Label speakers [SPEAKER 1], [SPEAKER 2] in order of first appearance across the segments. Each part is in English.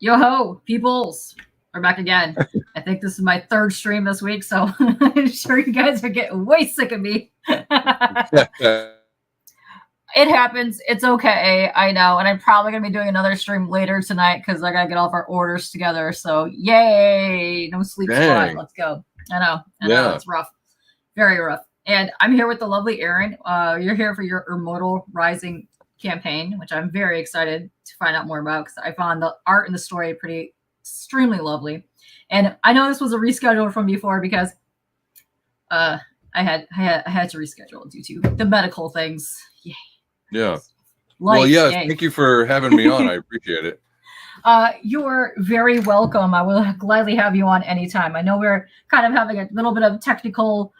[SPEAKER 1] Yo ho, peoples. We're back again. I think this is my third stream this week, so I'm sure you guys are getting way sick of me. It happens. It's okay. I know. And I'm probably going to be doing another stream later tonight because I got to get all of our orders together. So, yay. No sleep squad. Let's go. I know. It's rough. Very rough. And I'm here with the lovely Erin. You're here for your Immortal Rising campaign, which I'm very excited to find out more about because I found the art and the story extremely lovely. And I know this was a reschedule from before because I had to reschedule due to the medical things. Yay.
[SPEAKER 2] Yeah. Thank you for having me on. I appreciate it.
[SPEAKER 1] You're very welcome. I will gladly have you on anytime. I know we're kind of having a little bit of technical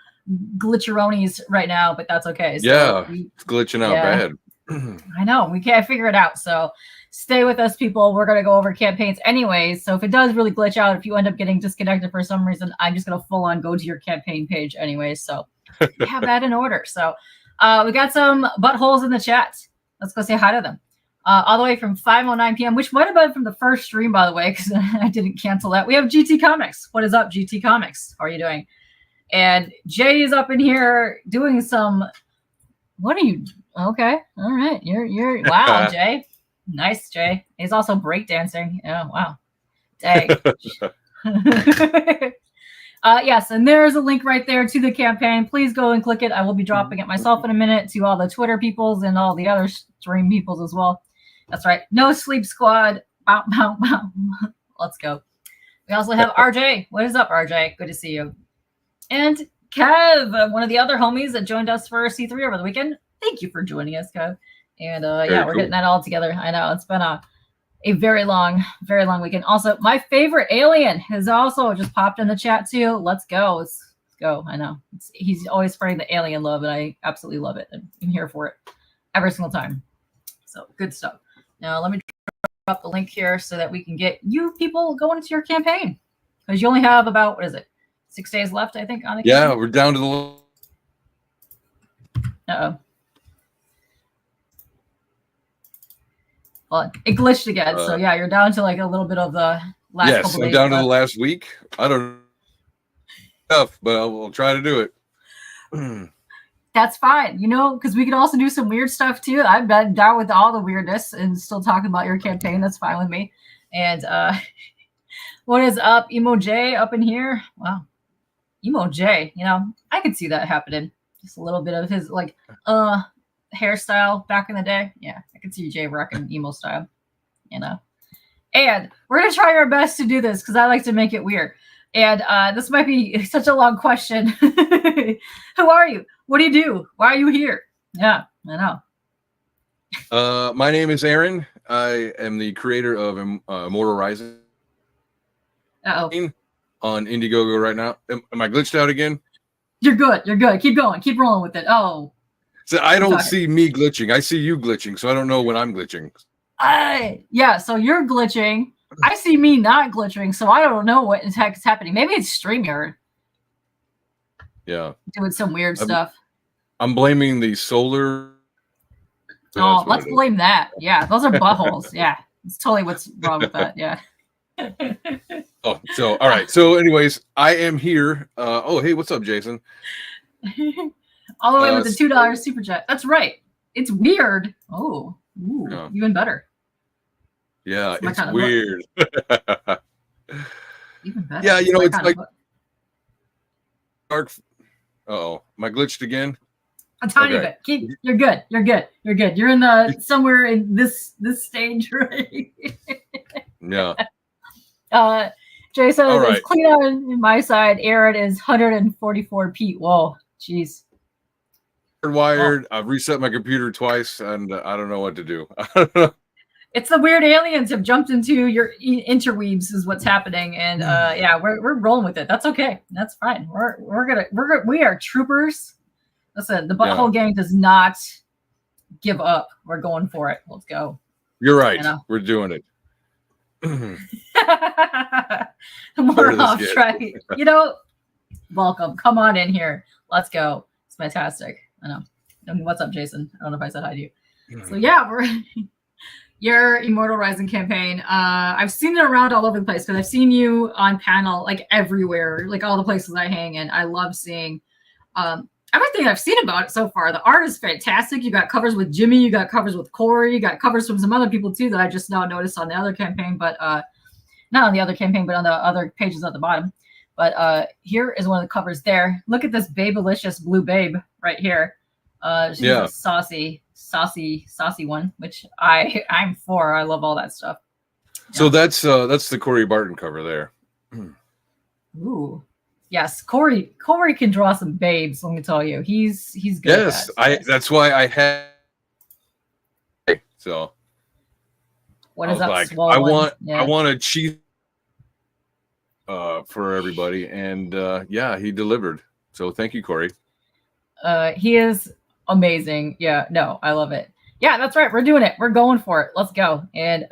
[SPEAKER 1] glitcheronies right now, but that's okay.
[SPEAKER 2] So it's glitching out bad.
[SPEAKER 1] I know. We can't figure it out. So stay with us, people. We're going to go over campaigns anyways. So if it does really glitch out, if you end up getting disconnected for some reason, I'm just going to full on go to your campaign page anyways. So we have that in order. So we got some buttholes in the chat. Let's go say hi to them. All the way from 5:09 p.m., which might have been from the first stream, by the way, because I didn't cancel that. We have GT Comics. What is up, GT Comics? How are you doing? And Jay is up in here doing some. What are you? Okay, all right. You're wow, Jay. Nice, Jay. He's also breakdancing. Oh, wow. Dang. Yes, and there's a link right there to the campaign. Please go and click it. I will be dropping it myself in a minute to all the Twitter peoples and all the other stream peoples as well. That's right. No Sleep Squad. Bow, bow, bow. Let's go. We also have RJ. What is up, RJ? Good to see you. And Kev, one of the other homies that joined us for C3 over the weekend. Thank you for joining us, Kev. And we're getting that all together. I know it's been a very long weekend. Also, my favorite alien has also just popped in the chat too. Let's go. Let's go. I know. He's always spreading the alien love, and I absolutely love it. I'm here for it every single time. So good stuff. Now let me drop the link here so that we can get you people going into your campaign. Because you only have about, 6 days left, I think, on the campaign?
[SPEAKER 2] Yeah, we're down to the...
[SPEAKER 1] Uh-oh. Well, it glitched again, so yeah, you're down to like a little bit of the last couple days.
[SPEAKER 2] Yes, I'm down to the last week. I don't know, but I'll try to do it.
[SPEAKER 1] That's fine, because we could also do some weird stuff too. I've been down with all the weirdness and still talking about your campaign. That's fine with me. And what is up, Emo J up in here? Wow, Emo J. I could see that happening. Just a little bit of his hairstyle back in the day. Yeah, I can see Jay rocking emo style, And we're gonna try our best to do this because I like to make it weird. And this might be such a long question. Who are you? What do you do? Why are you here? Yeah, I
[SPEAKER 2] know. My name is Aaron. I am the creator of Immortal Rising.
[SPEAKER 1] Uh-oh.
[SPEAKER 2] On IndieGoGo right now. Am I glitched out again?
[SPEAKER 1] You're good. You're good. Keep going. Keep rolling with it. Oh.
[SPEAKER 2] So I don't see me glitching. I see you glitching, so I don't know when I'm glitching.
[SPEAKER 1] Yeah, so you're glitching. I see me not glitching, so I don't know what the heck is happening. Maybe it's StreamYard.
[SPEAKER 2] Yeah.
[SPEAKER 1] Doing some weird stuff.
[SPEAKER 2] I'm blaming the solar.
[SPEAKER 1] So let's blame that. Yeah, those are buttholes. Yeah, it's totally what's wrong with that. Yeah.
[SPEAKER 2] So all right. So anyways, I am here. Hey, what's up, Jason?
[SPEAKER 1] All the way with the $2 super chat. That's right. It's weird. Oh, even better.
[SPEAKER 2] Yeah, it's weird.
[SPEAKER 1] Even better.
[SPEAKER 2] Yeah, it's like dark. Uh-oh, am I glitched again?
[SPEAKER 1] A tiny bit. You're good. You're good. You're good. You're in the somewhere in this stage, right?
[SPEAKER 2] Yeah.
[SPEAKER 1] Jay says it's clean on my side. Aaron is 144 Pete. Whoa, jeez.
[SPEAKER 2] Wired. I've reset my computer twice, and I don't know what to do.
[SPEAKER 1] It's the weird aliens have jumped into your interweaves, is what's happening, and we're rolling with it. That's okay. That's fine. We are troopers. Listen, the Butthole Gang does not give up. We're going for it. Let's go.
[SPEAKER 2] You're right. We're doing it.
[SPEAKER 1] More off track. Welcome. Come on in here. Let's go. It's fantastic. I know. What's up, Jason? I don't know if I said hi to you. So yeah, Your Immortal Rising campaign. I've seen it around all over the place because I've seen you on panel like everywhere, like all the places I hang in. I love seeing everything I've seen about it so far. The art is fantastic. You got covers with Jimmy, you got covers with Corey, you got covers from some other people too that I just now noticed on the other campaign, but not on the other campaign, but on the other pages at the bottom. But here is one of the covers there. Look at this babelicious blue babe right here. She's a saucy one, which I'm for. I love all that stuff.
[SPEAKER 2] So yeah. That's the Corey Barton cover there.
[SPEAKER 1] Ooh, yes, Corey can draw some babes. Let me tell you, he's good.
[SPEAKER 2] Yes, that's why I had. So
[SPEAKER 1] what is that?
[SPEAKER 2] Like, I want a cheese for everybody, and yeah, he delivered. So thank you, Corey.
[SPEAKER 1] He is amazing. Yeah, no, I love it. Yeah, that's right. We're doing it. We're going for it. Let's go. And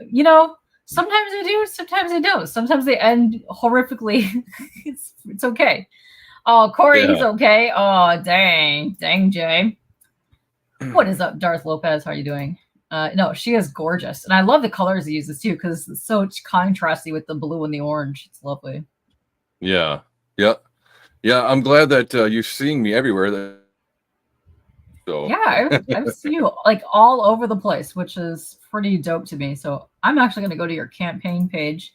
[SPEAKER 1] sometimes they do, sometimes they don't. Sometimes they end horrifically. it's okay. Oh, Corey, he's okay. Oh, dang, Jay. What is up, Darth Lopez? How are you doing? No, she is gorgeous, and I love the colors he uses too because it's so contrasty with the blue and the orange. It's lovely.
[SPEAKER 2] Yeah. I'm glad that you're seeing me everywhere. So
[SPEAKER 1] yeah, I've seen you like all over the place, which is pretty dope to me. So I'm actually going to go to your campaign page,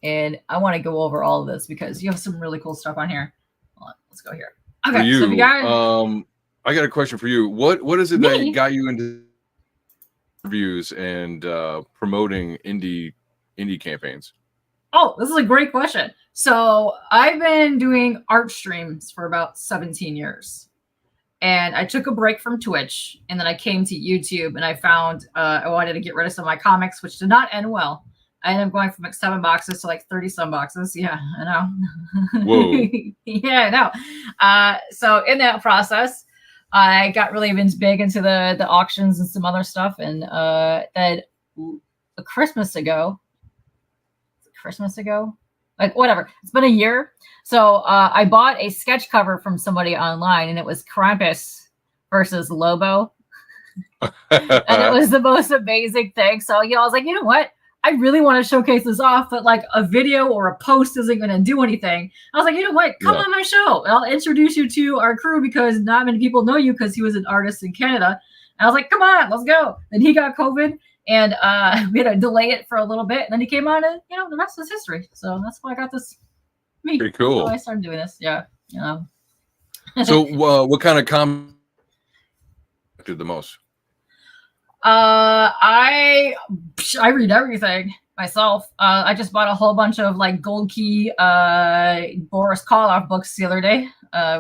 [SPEAKER 1] and I want to go over all of this because you have some really cool stuff on here. Hold on, let's go here. Okay,
[SPEAKER 2] for you,
[SPEAKER 1] so if you guys,
[SPEAKER 2] I got a question for you. What is it that got you into reviews and promoting indie campaigns?
[SPEAKER 1] Oh, this is a great question. So I've been doing art streams for about 17 years. And I took a break from Twitch, and then I came to YouTube, and I found I wanted to get rid of some of my comics, which did not end well. I ended up going from like 7 boxes to like 30 some boxes. Yeah, I know.
[SPEAKER 2] Whoa.
[SPEAKER 1] Yeah, I know. So in that process, I got really big into the auctions and some other stuff. And then a Christmas ago, like whatever, it's been a year. So I bought a sketch cover from somebody online, and it was Krampus versus Lobo. And it was the most amazing thing. So, I was like, you know what? I really want to showcase this off, but like a video or a post isn't going to do anything. I was like, you know what? Come on my show. I'll introduce you to our crew because not many people know you because he was an artist in Canada. And I was like, come on, let's go. Then he got COVID. And we had to delay it for a little bit. And then he came on and, the rest is history. So that's why I got this.
[SPEAKER 2] Pretty cool.
[SPEAKER 1] So I started doing this. Yeah.
[SPEAKER 2] So what kind of comment did the most?
[SPEAKER 1] I read everything myself. I just bought a whole bunch of like Gold Key Boris Karloff books the other day,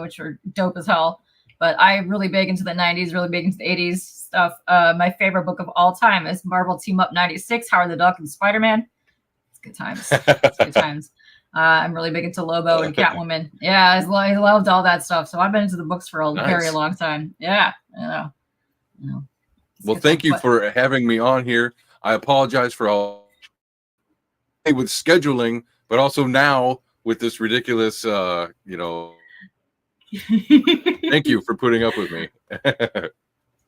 [SPEAKER 1] which are dope as hell. But I'm really big into the 90s, really big into the 80s stuff. My favorite book of all time is Marvel Team Up 96, Howard the Duck and Spider-Man. It's good times. It's good times. I'm really big into Lobo and Catwoman. Yeah, I loved all that stuff. So I've been into the books for a very long time. Yeah, I know.
[SPEAKER 2] Well, thank you for having me on here. I apologize for all with scheduling, but also now with this ridiculous, thank you for putting up with me.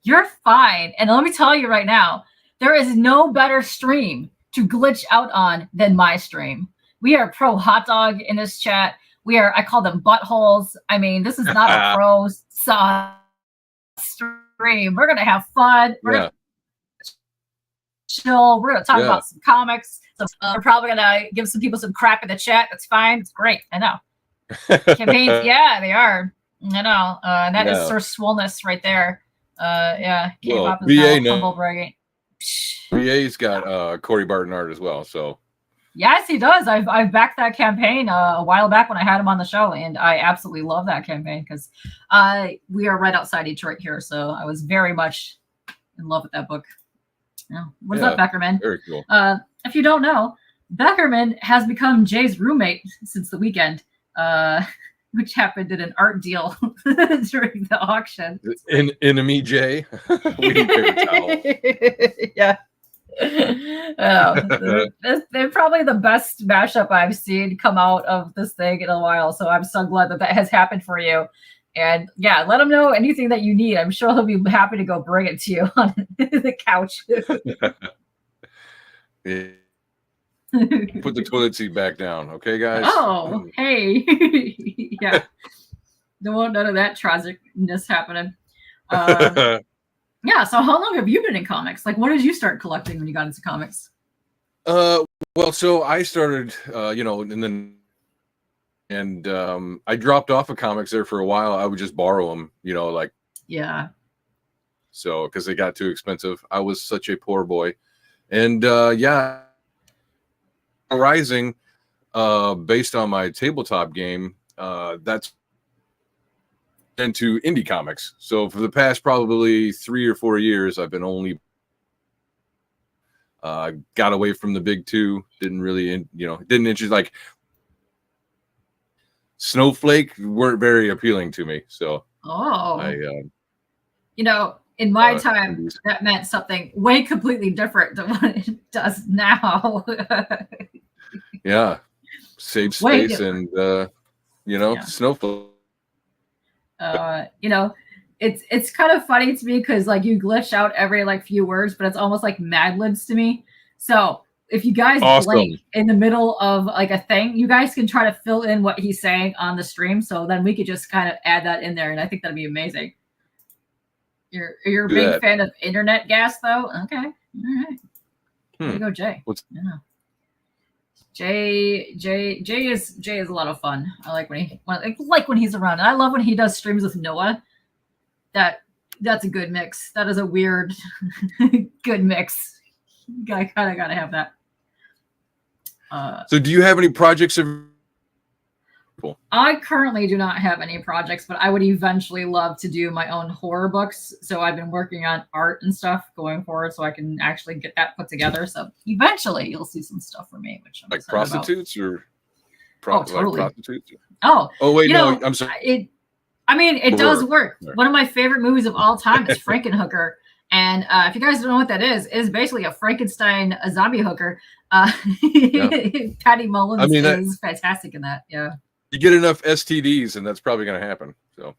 [SPEAKER 1] You're fine. And let me tell you right now, there is no better stream to glitch out on than my stream. We are pro hot dog in this chat. I call them buttholes. I mean, this is not a pro stream. We're going to have fun. We're going to chill. We're going to talk about some comics. So we're probably going to give some people some crap in the chat. That's fine. It's great. I know. Campaigns, yeah, they are. I know. And that is Sir Swollness right there. Kpop is now humble bragging.
[SPEAKER 2] VA's got Corey Barton art as well. So
[SPEAKER 1] yes, he does. I've backed that campaign a while back when I had him on the show, and I absolutely love that campaign because we are right outside Detroit here, so I was very much in love with that book. What is up, Beckerman?
[SPEAKER 2] Very cool.
[SPEAKER 1] If you don't know, Beckerman has become Jay's roommate since the weekend, which happened in an art deal during the auction.
[SPEAKER 2] Enemy Jay. We need paper towel.
[SPEAKER 1] Yeah. They're probably the best mashup I've seen come out of this thing in a while. So I'm so glad that has happened for you. And yeah, let him know anything that you need. I'm sure he'll be happy to go bring it to you on the couch.
[SPEAKER 2] Yeah. Put the toilet seat back down, okay, guys?
[SPEAKER 1] Oh, hey. Yeah. Don't want none of that tragicness happening. Yeah, so how long have you been in comics? Like, when did you start collecting when you got into comics?
[SPEAKER 2] Well, so I started, and I dropped off of comics there for a while. I would just borrow them,
[SPEAKER 1] Yeah.
[SPEAKER 2] so because they got too expensive. I was such a poor boy, and yeah, Rising, based on my tabletop game, that's into indie comics. So for the past probably 3 or 4 years, I've been only got away from the big two. Didn't really, didn't interest like Snowflake weren't very appealing to me. So
[SPEAKER 1] in my time, that meant something way completely different than what it does now.
[SPEAKER 2] Yeah, save space and Snowflake.
[SPEAKER 1] It's kind of funny to me because like you glitch out every like few words, but it's almost like Mad Libs to me. So if you guys blink in the middle of like a thing, you guys can try to fill in what he's saying on the stream. So then we could just kind of add that in there, and I think that'd be amazing. You're a big fan of internet gas, though. Okay, all right. There you go, Jay. Jay is a lot of fun. I like when he's around. And I love when he does streams with Noah. That's a good mix. That is a weird, good mix. I kind of gotta have that.
[SPEAKER 2] So, do you have any projects?
[SPEAKER 1] I currently do not have any projects, but I would eventually love to do my own horror books. So I've been working on art and stuff going forward, so I can actually get that put together. So eventually, you'll see some stuff from me, which I'm
[SPEAKER 2] like prostitutes
[SPEAKER 1] about.
[SPEAKER 2] Totally. Like prostitutes.
[SPEAKER 1] Oh
[SPEAKER 2] wait, no, I'm sorry.
[SPEAKER 1] It does work. Right. One of my favorite movies of all time is Frankenhooker. And if you guys don't know what that is basically a Frankenstein, a zombie hooker. Patty Mullins is fantastic in that. Yeah.
[SPEAKER 2] You get enough STDs and that's probably going to happen. So,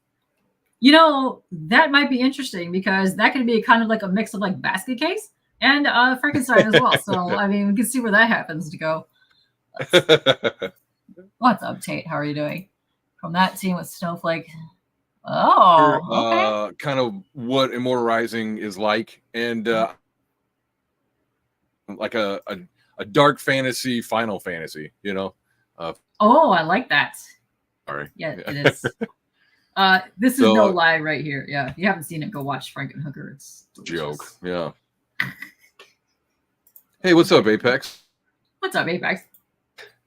[SPEAKER 1] that might be interesting because that could be kind of like a mix of like Basket Case and Frankenstein as well. So, we can see where that happens to go. What's up, Tate? How are you doing? From that team with Snowflake. Oh, okay.
[SPEAKER 2] Kind of what Immortal Rising is like, and like a dark fantasy, Final Fantasy,
[SPEAKER 1] I like that.
[SPEAKER 2] Sorry.
[SPEAKER 1] Yeah, it is. This is no lie right here. Yeah, if you haven't seen it, go watch Frankenhooker. It's delicious.
[SPEAKER 2] Joke. Yeah. Hey, what's up, Apex?
[SPEAKER 1] What's up, Apex?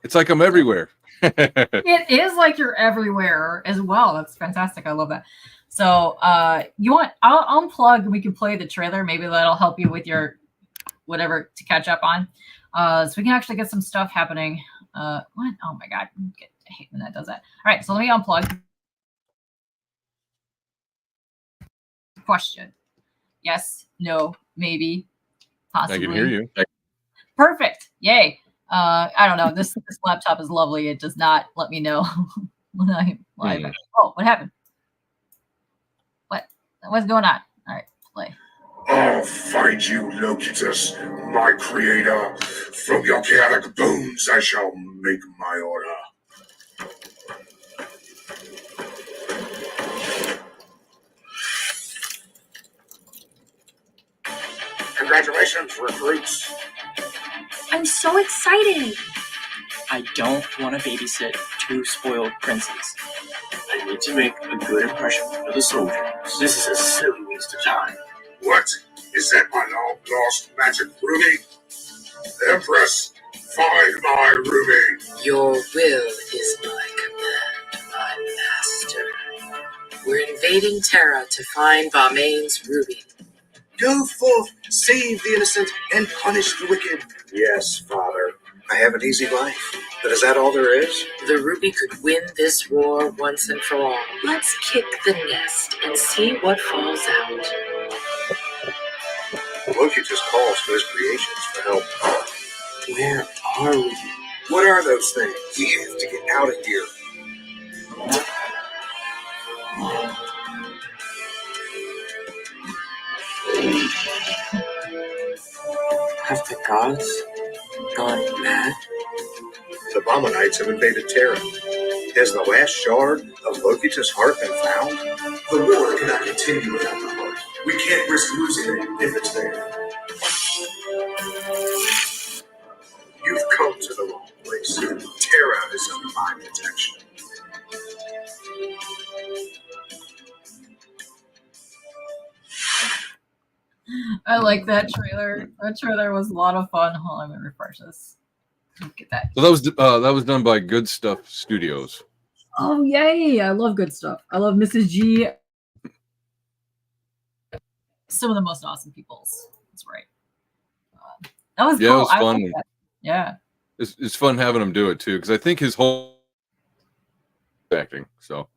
[SPEAKER 2] It's like I'm everywhere.
[SPEAKER 1] It is like you're everywhere as well. That's fantastic. I love that. So I'll unplug and we can play the trailer. Maybe that'll help you with your whatever to catch up on. So we can actually get some stuff happening. What? Oh my God. I hate when that does that. All right, so let me unplug. Question. Yes, no, maybe, possibly.
[SPEAKER 2] I can hear you.
[SPEAKER 1] Perfect. Yay. I don't know. This laptop is lovely. It does not let me know when I'm live. Oh, what happened? What's going on? All right, play.
[SPEAKER 3] I'll find you, Locutus, my creator. From your chaotic bones I shall make my order. Congratulations, recruits.
[SPEAKER 4] I'm so excited.
[SPEAKER 5] I don't want to babysit two spoiled princes.
[SPEAKER 6] I need to make a good impression for the soldiers. This is a silly waste of time.
[SPEAKER 3] What? Is that my long-lost magic ruby? Empress, find my ruby.
[SPEAKER 7] Your will is my command, my master. We're invading Terra to find Vamain's ruby.
[SPEAKER 8] Go forth, save the innocent, and punish the wicked.
[SPEAKER 6] Yes, Father. I have an easy life. But is that all there is?
[SPEAKER 7] The ruby could win this war once and for all. Let's kick the nest and see what falls out.
[SPEAKER 6] Locutus calls for his creations for help.
[SPEAKER 8] Where are we?
[SPEAKER 6] What are those things? We have to get out of here.
[SPEAKER 8] Have the gods
[SPEAKER 7] gone mad?
[SPEAKER 8] The Bomanites have invaded Terra. Has the last shard of Loki's heart been found? The war cannot continue without the heart. We can't risk losing it if it's there. You've come to the wrong place. Terra is under my protection.
[SPEAKER 1] I like that trailer. That trailer was a lot of fun. Hold on, let me refresh this. Get that.
[SPEAKER 2] So that was done by Good Stuff Studios.
[SPEAKER 1] Oh yay! I love good stuff. I love Mrs. G. Some of the most awesome peoples. That's right. That was
[SPEAKER 2] Yeah,
[SPEAKER 1] cool.
[SPEAKER 2] it was
[SPEAKER 1] I
[SPEAKER 2] fun.
[SPEAKER 1] like that. Yeah.
[SPEAKER 2] It's fun having him do it too, because I think his whole acting. So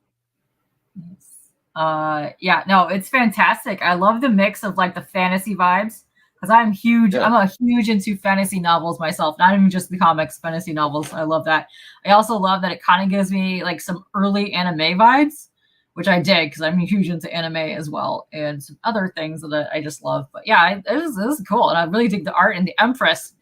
[SPEAKER 1] yeah, no, it's fantastic. I love the mix of like the fantasy vibes because I'm huge.
[SPEAKER 2] Yeah.
[SPEAKER 1] I'm a huge into fantasy novels myself, not even just the comics, fantasy novels. I love that. I also love that it kind of gives me like some early anime vibes, which I dig because I'm huge into anime as well and some other things that I just love. But yeah, it was cool, and I really dig the art, and the Empress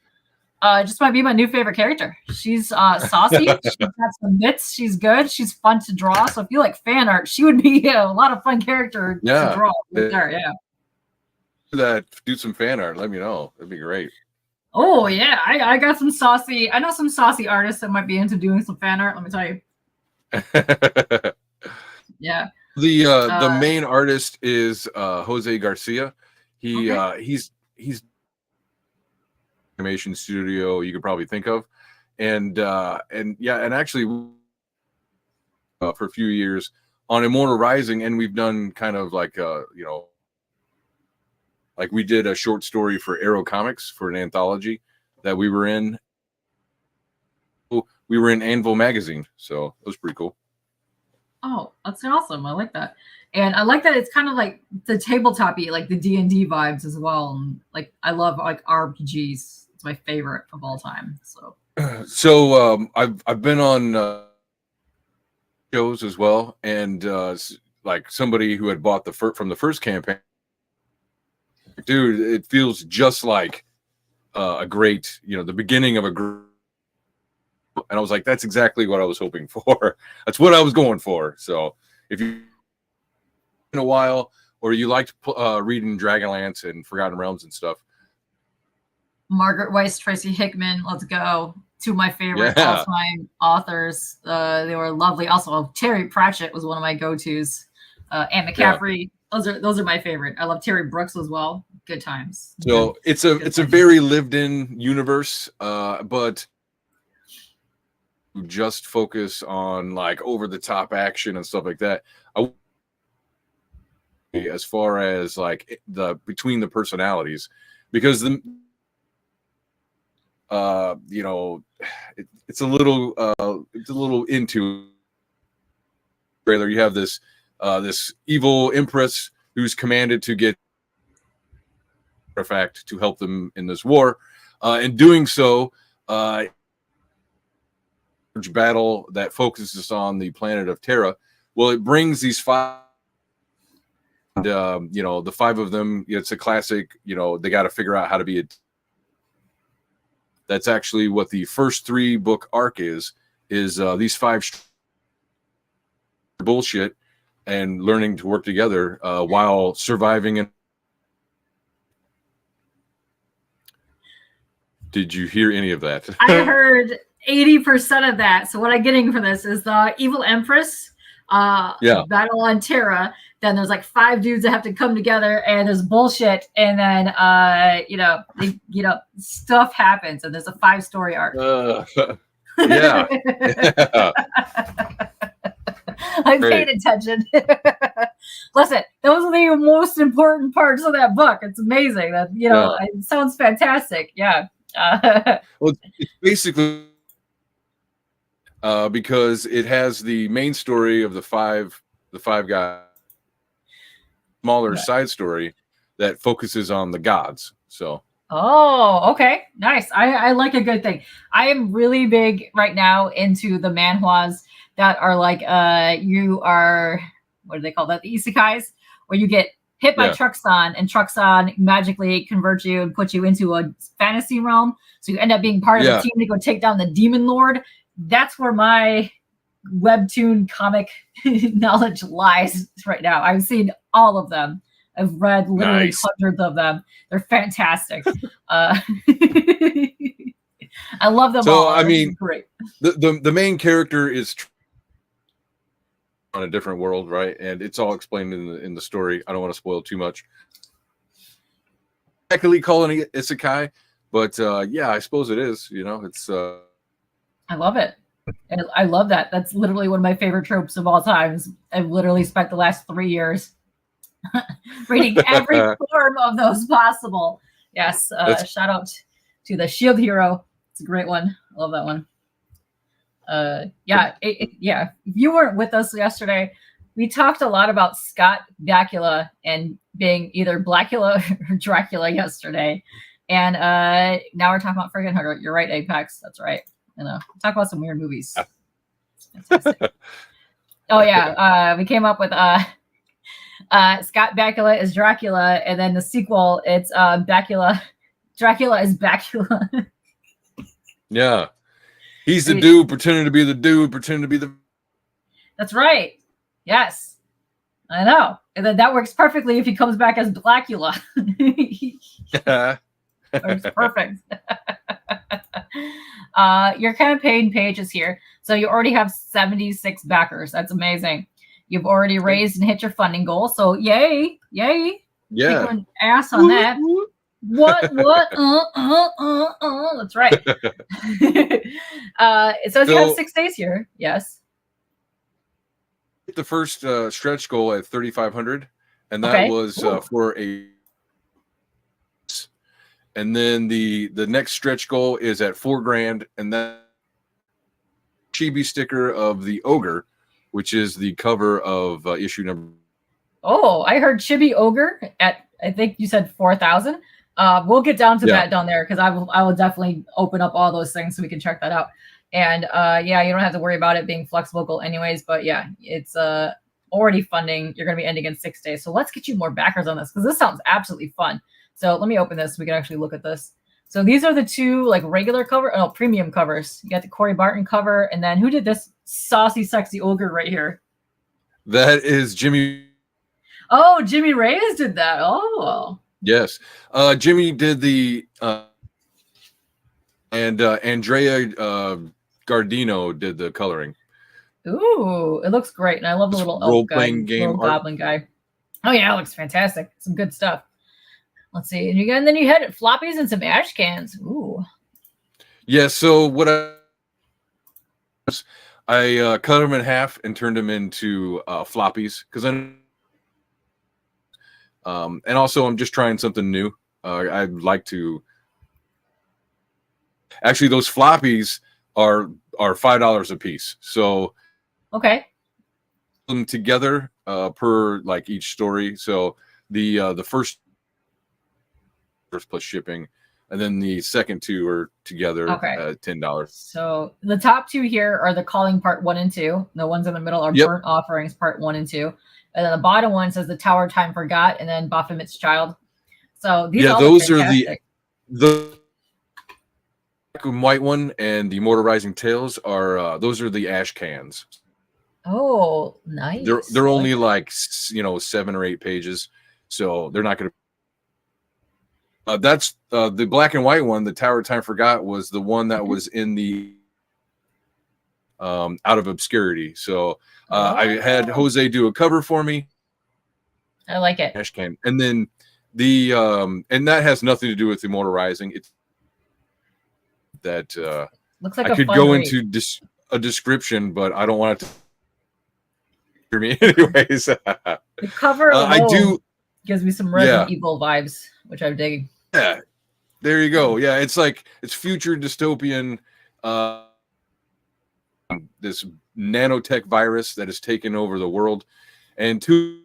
[SPEAKER 1] just might be my new favorite character. She's saucy. She's got some bits. She's good. She's fun to draw. So if you like fan art, she would be a lot of fun character to draw. Right there, yeah.
[SPEAKER 2] Do some fan art. Let me know. That'd be great.
[SPEAKER 1] Oh yeah, I got some saucy. I know some saucy artists that might be into doing some fan art. Let me tell you. Yeah.
[SPEAKER 2] The main artist is Jose Garcia. He's animation studio you could probably think of, and actually for a few years on Immortal Rising, and we've done kind of like like we did a short story for Arrow Comics for an anthology that we were in. We were in Anvil magazine, so it was pretty cool.
[SPEAKER 1] Oh, that's awesome. I like that. And I like that it's kind of like the tabletop-y, like the D&D vibes as well. And like I love like RPGs. It's my favorite of all time. So
[SPEAKER 2] I've been on shows as well, and like somebody who had bought from the first campaign, dude, it feels just like a great, the beginning of a great. And I was like, that's exactly what I was hoping for. That's what I was going for. So if you in a while, or you liked reading Dragonlance and Forgotten Realms and stuff,
[SPEAKER 1] Margaret Weiss, Tracy Hickman, let's go. Two of my favorite all-time authors. They were lovely. Also, Terry Pratchett was one of my go-tos. Anne McCaffrey. Yeah. Those are my favorite. I love Terry Brooks as well. Good times.
[SPEAKER 2] So it's a very lived-in universe, but just focus on like over-the-top action and stuff like that. As far as like between the personalities, because it's a little into trailer. You have this evil empress who's commanded to get artifact to help them in this war. In doing so, battle that focuses on the planet of Terra. Well, it brings these five. And, the five of them, it's a classic, they got to figure out how to be that's actually what the first 3-book arc is these 5 bullshit and learning to work together while surviving. And did you hear any of that?
[SPEAKER 1] I heard 80% of that. So what I'm getting from this is the evil empress battle on Terra. Then there's like 5 dudes that have to come together, and there's bullshit, and then stuff happens, and there's a 5-story arc.
[SPEAKER 2] Yeah.
[SPEAKER 1] I paid attention. Listen, those are the most important parts of that book. It's amazing. That it sounds fantastic. Yeah.
[SPEAKER 2] Well, it's basically because it has the main story of the five guys. Smaller side story that focuses on the gods. So
[SPEAKER 1] okay, nice. I like a good thing. I am really big right now into the manhwas that are like you are, what do they call that, the isekais, where you get hit by Truxon, and Truxon magically converts you and puts you into a fantasy realm. So you end up being part of a team to go take down the Demon Lord. That's where my webtoon comic knowledge lies right now. I've seen all of them. I've read literally hundreds of them. They're fantastic. I love them all.
[SPEAKER 2] So I mean,
[SPEAKER 1] great.
[SPEAKER 2] The main character is on a different world, right? And it's all explained in the story. I don't want to spoil too much. Technically calling it isekai, but yeah, I suppose it is. You know, it's.
[SPEAKER 1] I love it. I love that. That's literally one of my favorite tropes of all times. I've literally spent the last 3 years reading every form of those possible. Yes. Shout out to the Shield Hero. It's a great one. I love that one. Yeah. If you weren't with us yesterday, we talked a lot about Scott Bakula and being either Blackula or Dracula yesterday. And now we're talking about friggin' Hunter. You're right, Apex. That's right. You know, talk about some weird movies. Oh yeah, we came up with Scott Bakula is Dracula, and then the sequel it's Bakula. Dracula is Bakula.
[SPEAKER 2] Yeah, he's the dude pretending to be the dude pretending to be the. That's
[SPEAKER 1] right. Yes, I know, and then that works perfectly if he comes back as Blackula. Works perfect. Your campaign page is here. So you already have 76 backers. That's amazing. You've already raised and hit your funding goal. So yay.
[SPEAKER 2] Yeah.
[SPEAKER 1] An ass on that. What? That's right. It says you have 6 days here. Yes.
[SPEAKER 2] The first stretch goal at 3,500, and that was for a. And then the next stretch goal is at $4,000, and that chibi sticker of the ogre, which is the cover of issue number.
[SPEAKER 1] Oh, I heard Chibi Ogre at, I think you said 4,000. We'll get down to that down there because I will definitely open up all those things so we can check that out. And yeah, you don't have to worry about it being flexible goal anyways. But yeah, it's already funding. You're going to be ending in 6 days. So let's get you more backers on this because this sounds absolutely fun. So let me open this so we can actually look at this. So these are the two like regular premium covers. You got the Corey Barton cover, and then who did this saucy, sexy ogre right here?
[SPEAKER 2] That is Jimmy.
[SPEAKER 1] Oh, Jimmy Reyes did that. Oh,
[SPEAKER 2] yes. Jimmy did the and Andrea Gardino did the coloring.
[SPEAKER 1] Ooh, it looks great, and I love the little
[SPEAKER 2] role-playing game
[SPEAKER 1] little goblin guy. Oh yeah, it looks fantastic. Some good stuff. Let's see. And then you had floppies and some ash cans. Ooh.
[SPEAKER 2] Yeah, so what I cut them in half and turned them into floppies because then and also I'm just trying something new. I'd like to actually those floppies are $5 a piece. So them together per like each story. So the first plus shipping, and then the second two are together at $10.
[SPEAKER 1] So the top two here are the Calling Part 1 and 2. The ones in the middle are Burnt Offerings Part 1 and 2. And then the bottom one says the Tower Time Forgot, and then Baphomet's Child. So these
[SPEAKER 2] those are the black and white one, and the Immortal Rising Tales are those are the ash cans.
[SPEAKER 1] Oh, nice.
[SPEAKER 2] They're only like 7 or 8 pages, so they're not going to. That's the black and white one. The Tower Time Forgot was the one that was in the out of obscurity. So I had Jose do a cover for me.
[SPEAKER 1] I like it.
[SPEAKER 2] Ash can, and then the and that has nothing to do with Immortal Rising. It's that
[SPEAKER 1] looks like
[SPEAKER 2] I could go into a description, but I don't want it to hear me anyways.
[SPEAKER 1] The cover gives me some Resident Evil vibes, which I'm digging.
[SPEAKER 2] Yeah, there you go. Yeah, it's like it's future dystopian. This nanotech virus that has taken over the world, and two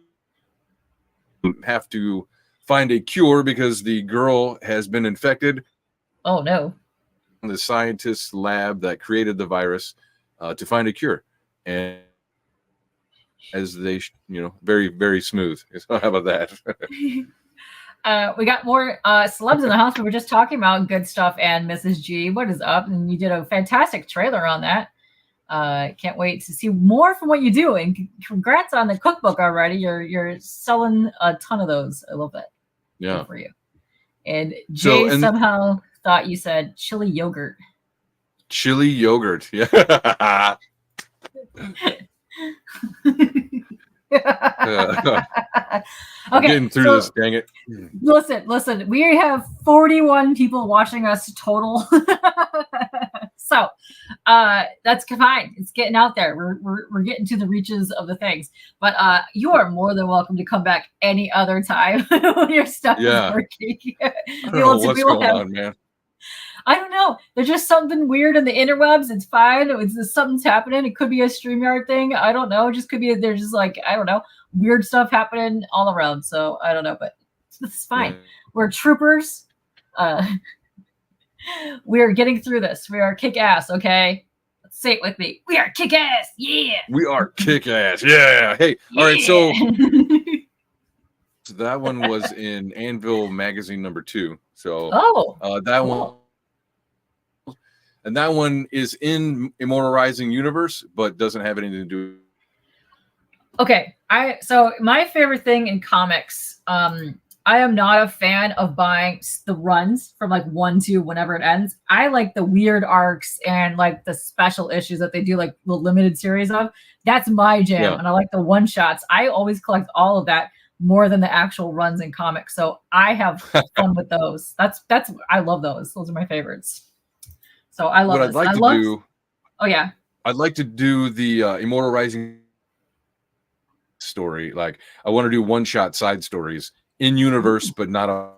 [SPEAKER 2] have to find a cure because the girl has been infected.
[SPEAKER 1] Oh no!
[SPEAKER 2] The scientist's lab that created the virus to find a cure, and as they, very, very smooth. So how about that?
[SPEAKER 1] We got more celebs in the house. We were just talking about good stuff and Mrs. G. What is up? And you did a fantastic trailer on that. Can't wait to see more from what you do. And congrats on the cookbook already. You're selling a ton of those. I love that.
[SPEAKER 2] Yeah.
[SPEAKER 1] Good for you. And Jay somehow thought you said chili yogurt.
[SPEAKER 2] Chili yogurt. Yeah.
[SPEAKER 1] Okay,
[SPEAKER 2] getting through this, dang it.
[SPEAKER 1] Listen, we have 41 people watching us total. So that's fine. It's getting out there. We're getting to the reaches of the things. But you are more than welcome to come back any other time when your stuff is working.
[SPEAKER 2] I don't know what's going on, man.
[SPEAKER 1] I don't know. There's just something weird in the interwebs. It's fine. Something's happening. It could be a StreamYard thing. I don't know. It just could be there's just I don't know, weird stuff happening all around. So I don't know, but it's fine. Yeah. We're troopers. We're getting through this. We are kick ass. Okay, let's say it with me. We are kick ass. Yeah.
[SPEAKER 2] We are kick ass. Yeah. Hey. Yeah. All right. So that one was in Anvil magazine #2. So that one. And that one is in Immortal Rising universe, but doesn't have anything to do.
[SPEAKER 1] Okay, so my favorite thing in comics, I am not a fan of buying the runs from 1 to whenever it ends. I like the weird arcs and the special issues that they do, the limited series of. That's my jam, and I like the one shots. I always collect all of that more than the actual runs in comics. So I have fun with those. That's I love those. Those are my favorites. So I love
[SPEAKER 2] what
[SPEAKER 1] this.
[SPEAKER 2] I'd like to do.
[SPEAKER 1] Oh yeah.
[SPEAKER 2] I'd like to do the Immortal Rising story. I want to do one-shot side stories in universe, but not a.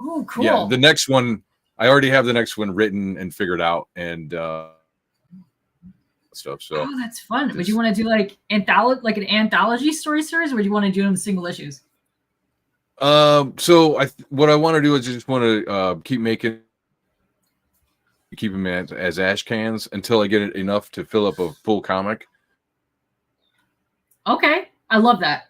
[SPEAKER 1] Oh, cool.
[SPEAKER 2] Yeah, the next one. I already have the next one written and figured out and stuff. So.
[SPEAKER 1] Oh, that's fun. Would you want to do an anthology story series, or would you want to do them in single issues?
[SPEAKER 2] So what I want to do is just want to keep them as ash cans until I get it enough to fill up a full comic.
[SPEAKER 1] Okay. I love that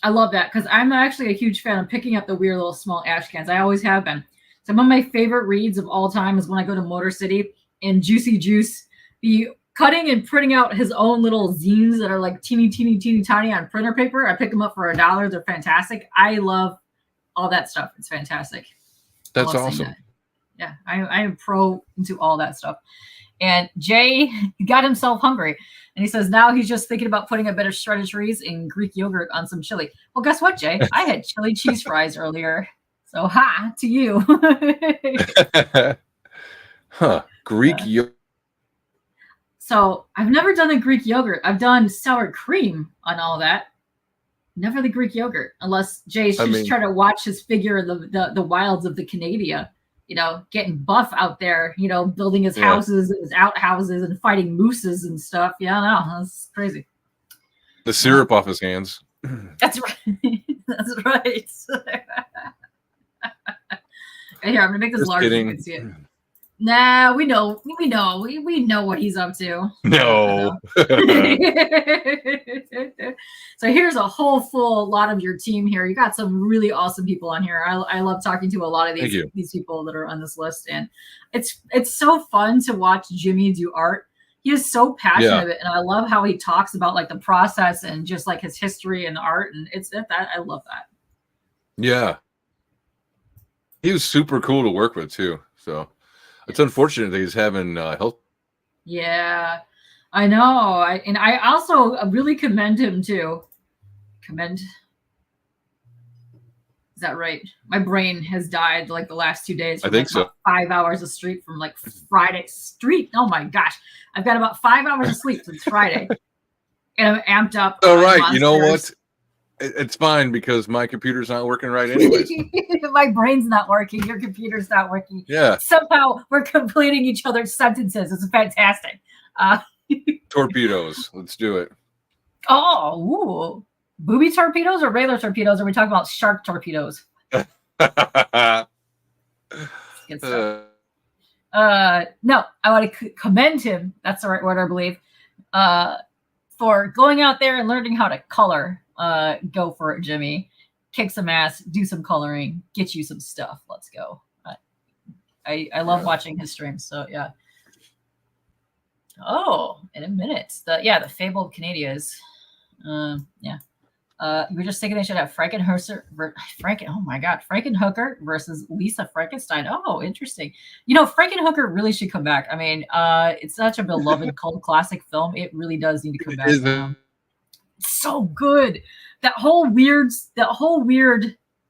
[SPEAKER 1] because I'm actually a huge fan of picking up the weird little small ash cans. I always have been. Some of my favorite reads of all time is when I go to Motor City and Juicy Juice be cutting and printing out his own little zines that are teeny tiny on printer paper. I pick them up for $1. They're fantastic. I love all that stuff. It's fantastic.
[SPEAKER 2] That's awesome.
[SPEAKER 1] That. Yeah, I am pro into all that stuff. And Jay got himself hungry. And he says now he's just thinking about putting a bit of shredded cheese and Greek yogurt on some chili. Well, guess what, Jay? I had chili cheese fries earlier. So ha to you.
[SPEAKER 2] Greek yogurt.
[SPEAKER 1] So I've never done the Greek yogurt. I've done sour cream on all that. Never the Greek yogurt, unless Jay's just trying to watch his figure in the wilds of the Canada. Getting buff out there, building his houses, his outhouses, and fighting mooses and stuff. Yeah, no, that's crazy.
[SPEAKER 2] The syrup off his hands.
[SPEAKER 1] That's right. That's right. Here, I'm gonna make this larger so you can see it. Nah, we know what he's up to.
[SPEAKER 2] No.
[SPEAKER 1] So here's a whole full lot of your team here. You got some really awesome people on here. I love talking to a lot of these people that are on this list, and it's so fun to watch Jimmy do art. He is so passionate of it, and I love how he talks about the process and just his history and the art, and I love that.
[SPEAKER 2] Yeah, he was super cool to work with too. So. It's unfortunate that he's having health.
[SPEAKER 1] Yeah, I know. I also really commend him too. Is that right? My brain has died the last 2 days.
[SPEAKER 2] I think so.
[SPEAKER 1] 5 hours of sleep from Friday street. Oh my gosh, I've got about 5 hours of sleep since Friday, and I'm amped up.
[SPEAKER 2] All right, monsters. You know what? It's fine because my computer's not working right anyways.
[SPEAKER 1] My brain's not working. Your computer's not working.
[SPEAKER 2] Yeah.
[SPEAKER 1] Somehow we're completing each other's sentences. It's fantastic.
[SPEAKER 2] Torpedoes. Let's do it.
[SPEAKER 1] Oh, ooh. Booby torpedoes or regular torpedoes? Or are we talking about shark torpedoes? Good stuff. No, I want to commend him. That's the right word, I believe. for going out there and learning how to color, go for it, Jimmy. Kick some ass, do some coloring, get you some stuff. Let's go. I love watching his streams. So yeah. Oh, in a minute. The Fable of Canadias. Yeah. You were just thinking they should have Frankenhooker versus Lisa Frankenstein. Oh, interesting. You know, Frankenhooker really should come back. I mean, it's such a beloved cult classic film. It really does need to come back. It's so good. That whole weird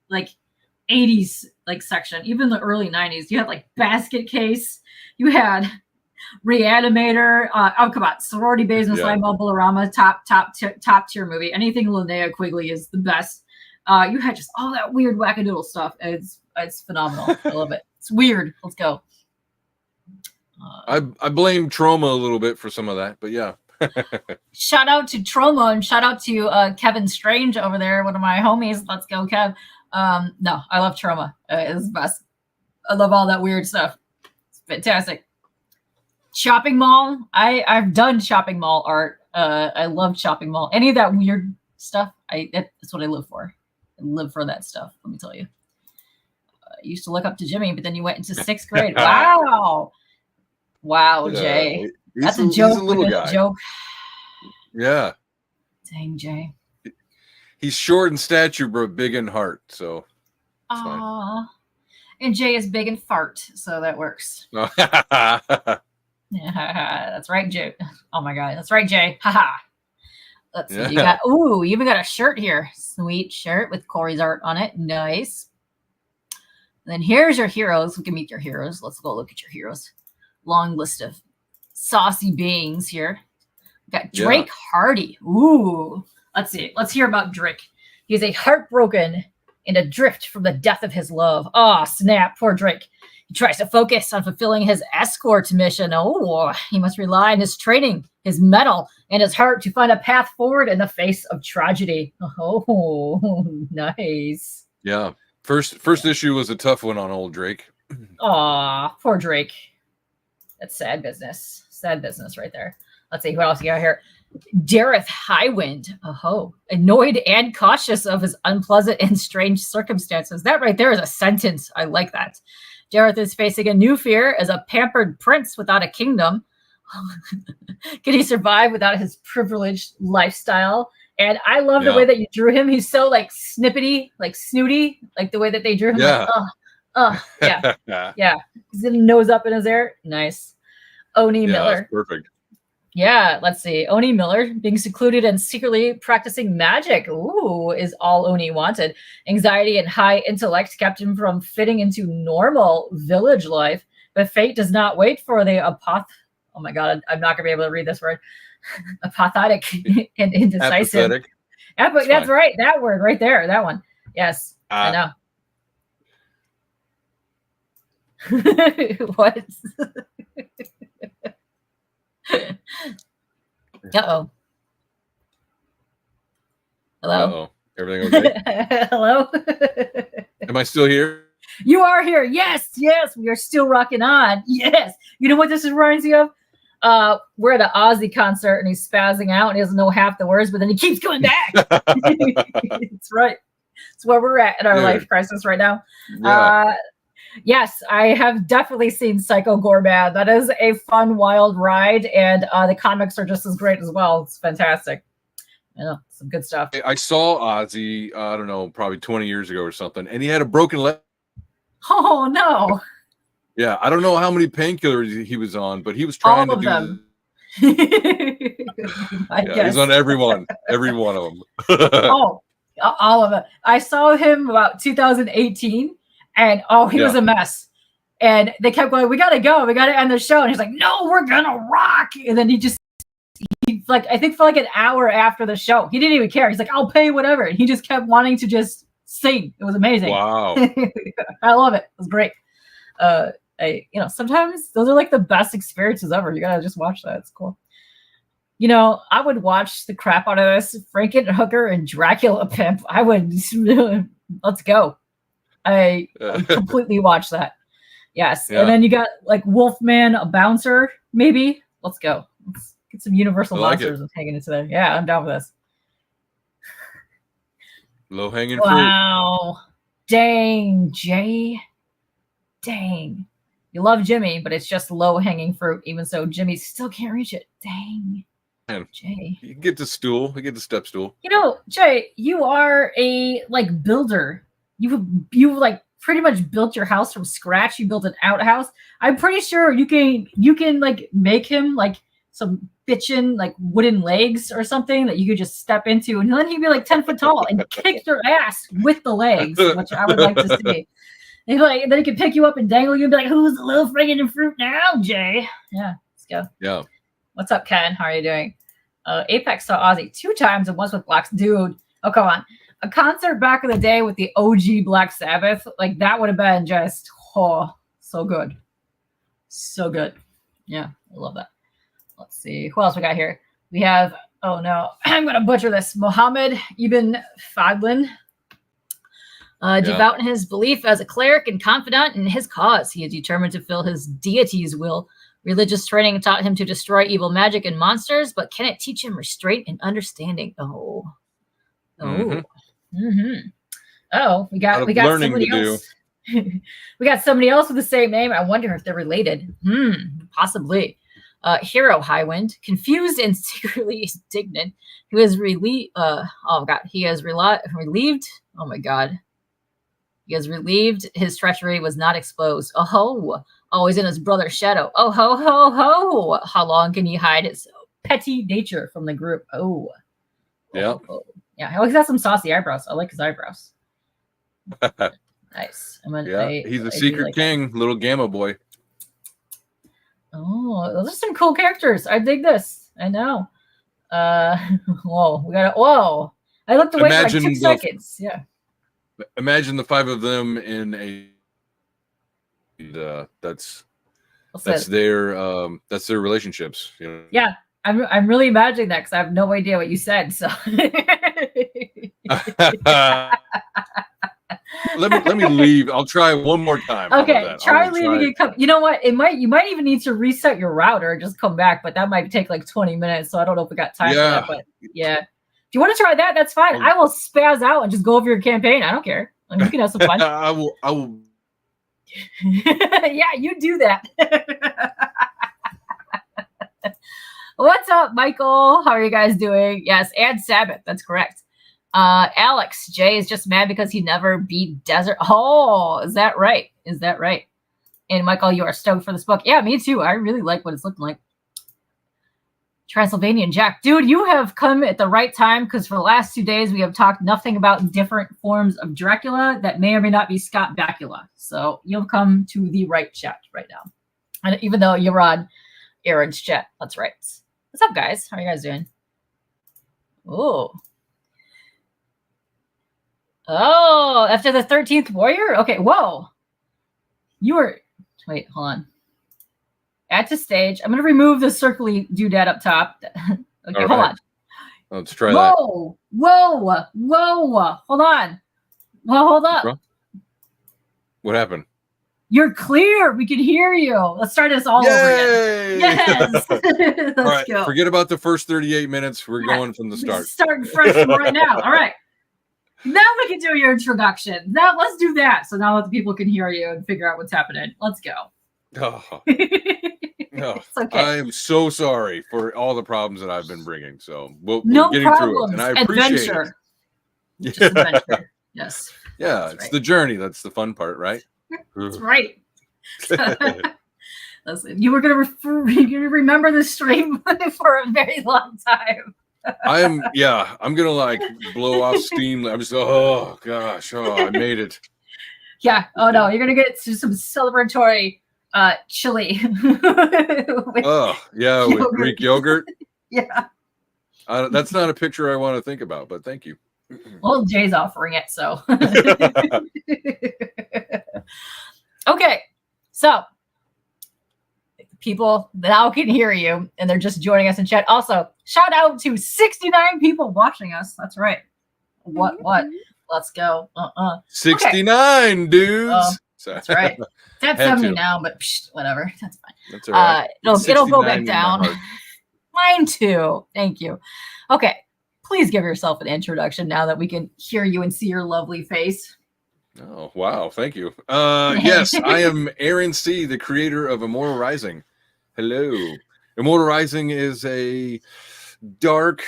[SPEAKER 1] like 80s like section, even the early 90s. You had like Basket Case. You had Reanimator. Come on, Sorority Bays and Slime Bubble-orama, top tier movie. Anything Linnea Quigley is the best. You had just all that weird wackadoodle stuff. It's phenomenal. I love it. It's weird. Let's go.
[SPEAKER 2] I blame Trauma a little bit for some of that, but yeah.
[SPEAKER 1] Shout out to Trauma and shout out to Kevin Strange over there, one of my homies. Let's go, Kev. No, I love Trauma. It's the best. I love all that weird stuff. It's fantastic. Shopping mall. I've done shopping mall art. I love shopping mall. Any of that weird stuff. That's what I live for. I live for that stuff. Let me tell you. I used to look up to Jimmy, but then you went into 6th grade. Wow. Wow, Jay. That's a joke.
[SPEAKER 2] He's a little guy.
[SPEAKER 1] Joke.
[SPEAKER 2] Yeah.
[SPEAKER 1] Dang, Jay.
[SPEAKER 2] He's short in stature, but big in heart. So.
[SPEAKER 1] Aww. And Jay is big in fart, so that works. Yeah, that's right, Jay. Oh my God, that's right, Jay. Haha. Let's see. You got you even got a shirt here. Sweet shirt with Corey's art on it. Nice. And then here's your heroes. We can meet your heroes. Let's go look at your heroes. Long list of saucy beings here. We got Drake Hardy. Ooh. Let's see. Let's hear about Drake. He's a heartbroken and adrift from the death of his love. Oh, snap. Poor Drake. He tries to focus on fulfilling his escort mission. Oh, he must rely on his training, his mettle, and his heart to find a path forward in the face of tragedy. Oh, nice.
[SPEAKER 2] Yeah. First issue was a tough one on old Drake.
[SPEAKER 1] Aw, poor Drake. That's sad business. Sad business right there. Let's see, who else you got here? Dareth Highwind. Oh, annoyed and cautious of his unpleasant and strange circumstances. That right there is a sentence. I like that. Dareth is facing a new fear as a pampered prince without a kingdom. Can he survive without his privileged lifestyle? And I love the way that you drew him. He's so like snippety, like snooty, like the way that they drew him.
[SPEAKER 2] Yeah.
[SPEAKER 1] Like, yeah. He's got a nose up in his air. Nice. Oni Miller.
[SPEAKER 2] That's perfect.
[SPEAKER 1] Yeah, let's see. Oni Miller being secluded and secretly practicing magic. Ooh, is all Oni wanted. Anxiety and high intellect kept him from fitting into normal village life. But fate does not wait for the oh my God, I'm not going to be able to read this word. Apathetic and indecisive.
[SPEAKER 2] Apathetic.
[SPEAKER 1] That's right. That word right there. That one. Yes, I know. What? Uh-oh. Hello?
[SPEAKER 2] Uh-oh. Everything okay?
[SPEAKER 1] Hello?
[SPEAKER 2] Am I still here?
[SPEAKER 1] You are here. Yes, we are still rocking on. Yes. You know what this reminds me of? We're at an Ozzy concert and he's spazzing out and he doesn't know half the words, but then he keeps coming back. It's right. It's where we're at in our life crisis right now.
[SPEAKER 2] Yeah.
[SPEAKER 1] Yes, I have definitely seen Psycho Gorbad. That is a fun, wild ride, and the comics are just as great as well. It's fantastic. You know, some good stuff.
[SPEAKER 2] I saw Ozzy, I don't know, probably 20 years ago or something, and he had a broken leg.
[SPEAKER 1] Oh, no.
[SPEAKER 2] Yeah, I don't know how many painkillers he was on, but he was trying to do
[SPEAKER 1] them.
[SPEAKER 2] He's on every one of them.
[SPEAKER 1] Oh, all of it. I saw him about 2018. And he was a mess. And they kept going, we gotta go, we gotta end the show. And he's like, no, we're gonna rock. And then he like, I think for like an hour after the show, he didn't even care. He's like, I'll pay whatever. And he just kept wanting to just sing. It was amazing.
[SPEAKER 2] Wow.
[SPEAKER 1] I love it. It was great. Sometimes those are like the best experiences ever. You gotta just watch that. It's cool. You know, I would watch the crap out of this. Frankenhooker and Dracula Pimp. I would, let's go. I completely watched that. Yes. Yeah. And then you got like Wolfman, a bouncer, maybe. Let's go. Get some Universal
[SPEAKER 2] I like
[SPEAKER 1] Monsters and hanging into there. Yeah, I'm down with this.
[SPEAKER 2] Low hanging fruit.
[SPEAKER 1] Wow. Dang, Jay. Dang. You love Jimmy, but it's just low hanging fruit. Even so, Jimmy still can't reach it. Dang.
[SPEAKER 2] Man,
[SPEAKER 1] Jay.
[SPEAKER 2] you get the stool. You get the step stool.
[SPEAKER 1] You know, Jay, you are a like builder. You like pretty much built your house from scratch. You built an outhouse. I'm pretty sure you can like make him like some bitchin' like wooden legs or something that you could just step into, and then he'd be like 10 foot tall and kick your ass with the legs, which I would like to see. And then he could pick you up and dangle you and be like, "Who's the little friggin' fruit now, Jay?" Yeah, let's go.
[SPEAKER 2] Yeah.
[SPEAKER 1] What's up, Ken? How are you doing? Apex saw Ozzy 2 times and once with Blacks. Dude, oh, come on. A concert back in the day with the OG Black Sabbath, like that would have been just, so good. So good. Yeah, I love that. Let's see. Who else we got here? We have, oh no, I'm going to butcher this. Mohammed Ibn Fadlan. Devout in his belief as a cleric and confidant in his cause, he is determined to fill his deity's will. Religious training taught him to destroy evil magic and monsters, but can it teach him restraint and understanding? Oh, we got somebody else. We got somebody else with the same name. I wonder if they're related. Possibly. Hero Highwind, confused and secretly indignant, who has relieved. He has relieved. Oh my God. He has relieved his treachery was not exposed. Always in his brother's shadow. Oh ho ho ho! How long can he hide his petty nature from the group? Yeah. He's got some saucy eyebrows. I like his eyebrows. Nice.
[SPEAKER 2] He's a secret king, little Gamma boy.
[SPEAKER 1] Oh, those are some cool characters. I dig this. I know. Whoa. I looked away for like 2 seconds. Yeah.
[SPEAKER 2] Imagine the 5 of them in a. That's their relationships. You know?
[SPEAKER 1] Yeah, I'm really imagining that because I have no idea what you said. So.
[SPEAKER 2] let me leave. I'll try one more time.
[SPEAKER 1] Okay, try leaving it. You know what? You might even need to reset your router and just come back, but that might take like 20 minutes. So I don't know if we got time for that. But yeah, if you want to try that, that's fine. I will spaz out and just go over your campaign. I don't care. You can have some fun.
[SPEAKER 2] I will.
[SPEAKER 1] Yeah, you do that. What's up, Michael? How are you guys doing? Yes, and Sabbath. That's correct. Alex, Jay is just mad because he never beat Desert. Oh, is that right? And Michael, you are stoked for this book. Yeah, me too. I really like what it's looking like. Transylvanian Jack. Dude, you have come at the right time because for the last 2 days, we have talked nothing about different forms of Dracula that may or may not be Scott Bakula. So you've come to the right chat right now. And even though you're on Aaron's chat. That's right. What's up, guys? How are you guys doing? Oh, after the 13th warrior? Okay, whoa. Wait, hold on. Add to stage. I'm going to remove the circly doodad up top. Okay, hold on.
[SPEAKER 2] Let's try that.
[SPEAKER 1] Whoa. Hold on. Well, hold up.
[SPEAKER 2] What happened?
[SPEAKER 1] You're clear. We can hear you. Let's start this all over again. Yes. Let's go.
[SPEAKER 2] Forget about the first 38 minutes. We're going from the start.
[SPEAKER 1] Starting fresh from right now. All right. Now we can do your introduction. Now let's do that. So now that the people can hear you and figure out what's happening. Let's go.
[SPEAKER 2] Oh.
[SPEAKER 1] It's okay.
[SPEAKER 2] I am so sorry for all the problems that I've been bringing. So we're getting through it, and I appreciate it.
[SPEAKER 1] Just adventure. Yes.
[SPEAKER 2] Yeah,
[SPEAKER 1] That's
[SPEAKER 2] it's
[SPEAKER 1] right.
[SPEAKER 2] the journey. That's the fun part, right?
[SPEAKER 1] That's right. Listen, you were gonna remember this stream for a very long time.
[SPEAKER 2] I'm gonna like blow off steam. I'm just I made it.
[SPEAKER 1] Yeah. Oh no, you're gonna get to some celebratory chili.
[SPEAKER 2] With Greek yogurt.
[SPEAKER 1] Yeah.
[SPEAKER 2] That's not a picture I want to think about, but thank you.
[SPEAKER 1] Well, Jay's offering it, so. Okay, so people now can hear you, and they're just joining us in chat. Also, shout out to 69 people watching us. That's right. What? Let's go.
[SPEAKER 2] 69 dudes.
[SPEAKER 1] That's right. That's 70 now, but whatever. That's fine.
[SPEAKER 2] That's all right.
[SPEAKER 1] It'll go back down. Mine too. Thank you. Okay. Please give yourself an introduction now that we can hear you and see your lovely face.
[SPEAKER 2] Oh, wow. Thank you. Yes, I am Aaron C., the creator of Immortal Rising. Hello. Immortal Rising is a dark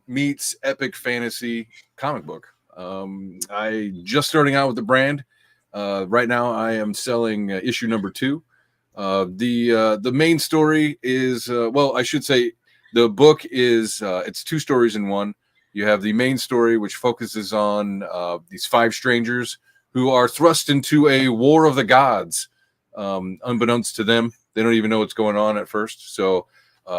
[SPEAKER 2] meets epic fantasy comic book. I just starting out with the brand. Right now, I am selling issue number 2. The main story is, well, I should say the book is, it's 2 stories in one. You have the main story, which focuses on these 5 strangers who are thrust into a war of the gods, unbeknownst to them. They don't even know what's going on at first. So,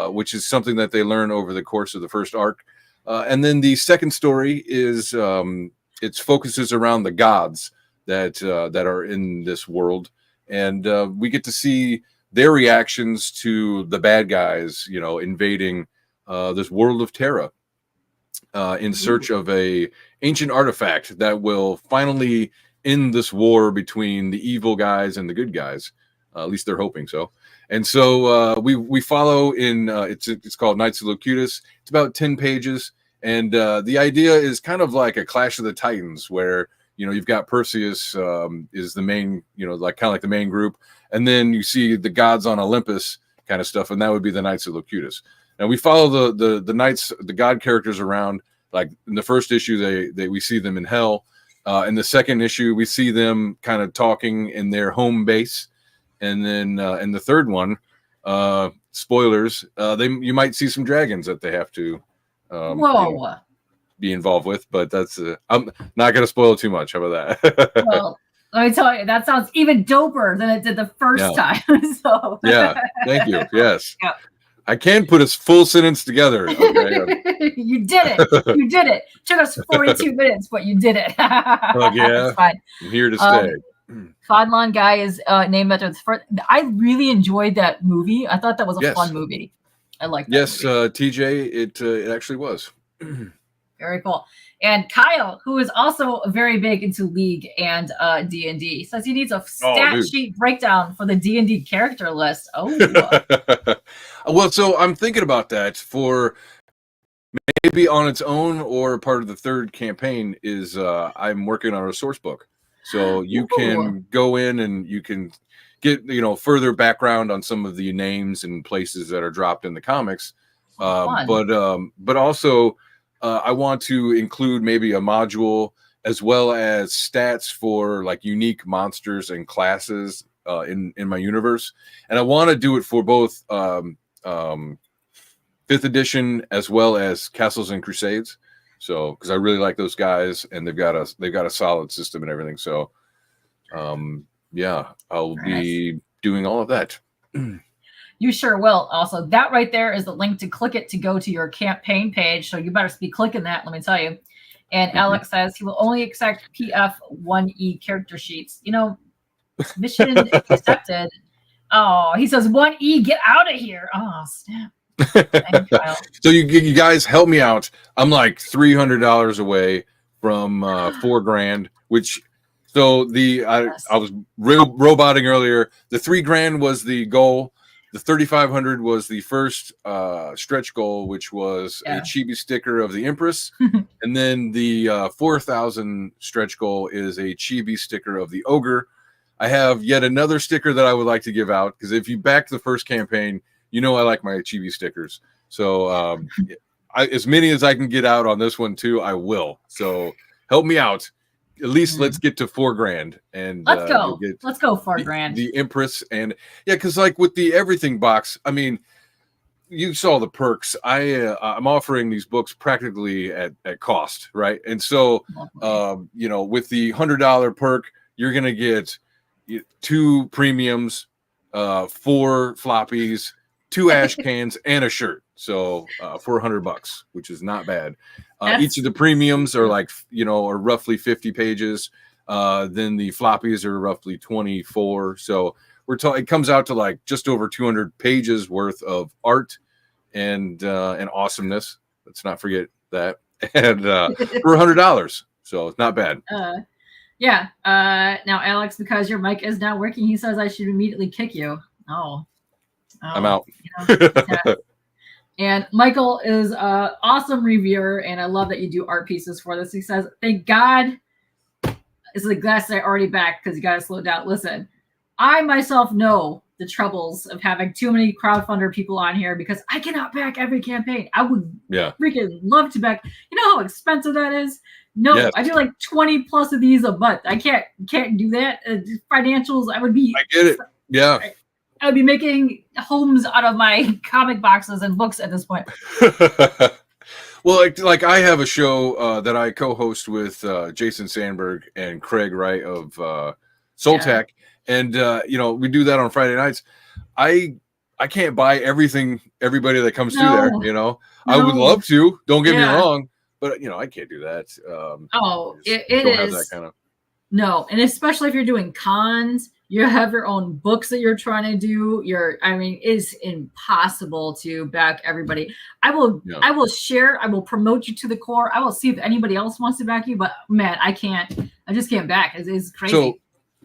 [SPEAKER 2] which is something that they learn over the course of the first arc. And then the second story is, it focuses around the gods that are in this world. And we get to see their reactions to the bad guys, invading this world of Terra in search of a ancient artifact that will finally end this war between the evil guys and the good guys. At least they're hoping so. And so we follow in it's called Knights of Locutus. It's about 10 pages, and the idea is kind of like a Clash of the Titans, where you've got Perseus is the main, like kind of like the main group, and then you see the gods on Olympus kind of stuff, and that would be the Knights of Locutus. Now we follow the knights, the god characters around. Like in the first issue, we see them in hell. In the second issue, we see them kind of talking in their home base, and then in the third one, spoilers, you might see some dragons that they have to be involved with. But that's I'm not going to spoil too much. How about that?
[SPEAKER 1] Well, let me tell you, that sounds even doper than it did the first time. So
[SPEAKER 2] yeah, thank you. Yes.
[SPEAKER 1] Yeah.
[SPEAKER 2] I can put a full sentence together. Okay?
[SPEAKER 1] You did it. You did it. Took us 42 minutes, but you did it.
[SPEAKER 2] Oh, yeah.
[SPEAKER 1] That's fine.
[SPEAKER 2] I'm here to stay.
[SPEAKER 1] Fadlan Guy is named after the first. I really enjoyed that movie. I thought that was a fun movie. I like that.
[SPEAKER 2] Yes,
[SPEAKER 1] movie.
[SPEAKER 2] TJ, it actually was.
[SPEAKER 1] Very cool. And Kyle, who is also very big into League and D&D, says he needs a stat sheet breakdown for the D&D character list. Oh.
[SPEAKER 2] Well, so I'm thinking about that for maybe on its own or part of the third campaign is I'm working on a source book. So you can go in and you can get, further background on some of the names and places that are dropped in the comics. But also I want to include maybe a module as well as stats for like unique monsters and classes in my universe. And I want to do it for both 5th edition as well as Castles and Crusades. So, because I really like those guys, and they've got a solid system and everything. So, yeah, I'll be doing all of that.
[SPEAKER 1] You sure will. Also, that right there is the link to click it to go to your campaign page. So you better be clicking that. Let me tell you. And Alex says he will only accept PF 1E character sheets. Mission accepted. Oh, he says 1E, get out of here. Oh, snap. So
[SPEAKER 2] you guys help me out. I'm like $300 away from $4,000, which so I was roboting earlier. The $3,000 was the goal. The 3,500 was the first stretch goal, which was a chibi sticker of the Empress, and then the 4,000 stretch goal is a chibi sticker of the Ogre. I have yet another sticker that I would like to give out because if you backed the first campaign, I like my chibi stickers. So as many as I can get out on this one too, I will. So help me out. At least let's get to $4,000 and
[SPEAKER 1] let's go. Let's go $4,000.
[SPEAKER 2] The Empress and because like with the everything box, I mean, you saw the perks. I'm offering these books practically at cost, right? And so with the $100 perk, you're gonna get 2 premiums, 4 floppies, 2 ash cans, and a shirt. So for $100, which is not bad. Each of the premiums are like, are roughly 50 pages. Then the floppies are roughly 24. So it comes out to like just over 200 pages worth of art and awesomeness. Let's not forget that. And for $100. So it's not bad.
[SPEAKER 1] Yeah. Now, Alex, because your mic is not working, he says I should immediately kick you. Oh.
[SPEAKER 2] I'm out.
[SPEAKER 1] And Michael is an awesome reviewer, and I love that you do art pieces for this. He says, thank God it's the glass I already back because you got to slow down. Listen, I myself know the troubles of having too many crowdfunder people on here because I cannot back every campaign. I would freaking love to back. You know how expensive that is? No, yes. I do like 20 plus of these a month. I can't do that. Financials, I would be.
[SPEAKER 2] I get it. Yeah.
[SPEAKER 1] I would be making homes out of my comic boxes and books at this point.
[SPEAKER 2] Well, like I have a show that I co-host with Jason Sandberg and Craig Wright of Soltech. Yeah. And, you know, we do that on Friday nights. I can't buy everybody that comes through there, you know. I would love to. Don't get me wrong. But, you know, I can't do that.
[SPEAKER 1] It is. That kind of... No. And especially if you're doing cons, you have your own books that you're trying to do. It's impossible to back everybody. I will share. I will promote you to the core. I will see if anybody else wants to back you. But, man, I just can't back. It's crazy.
[SPEAKER 2] So,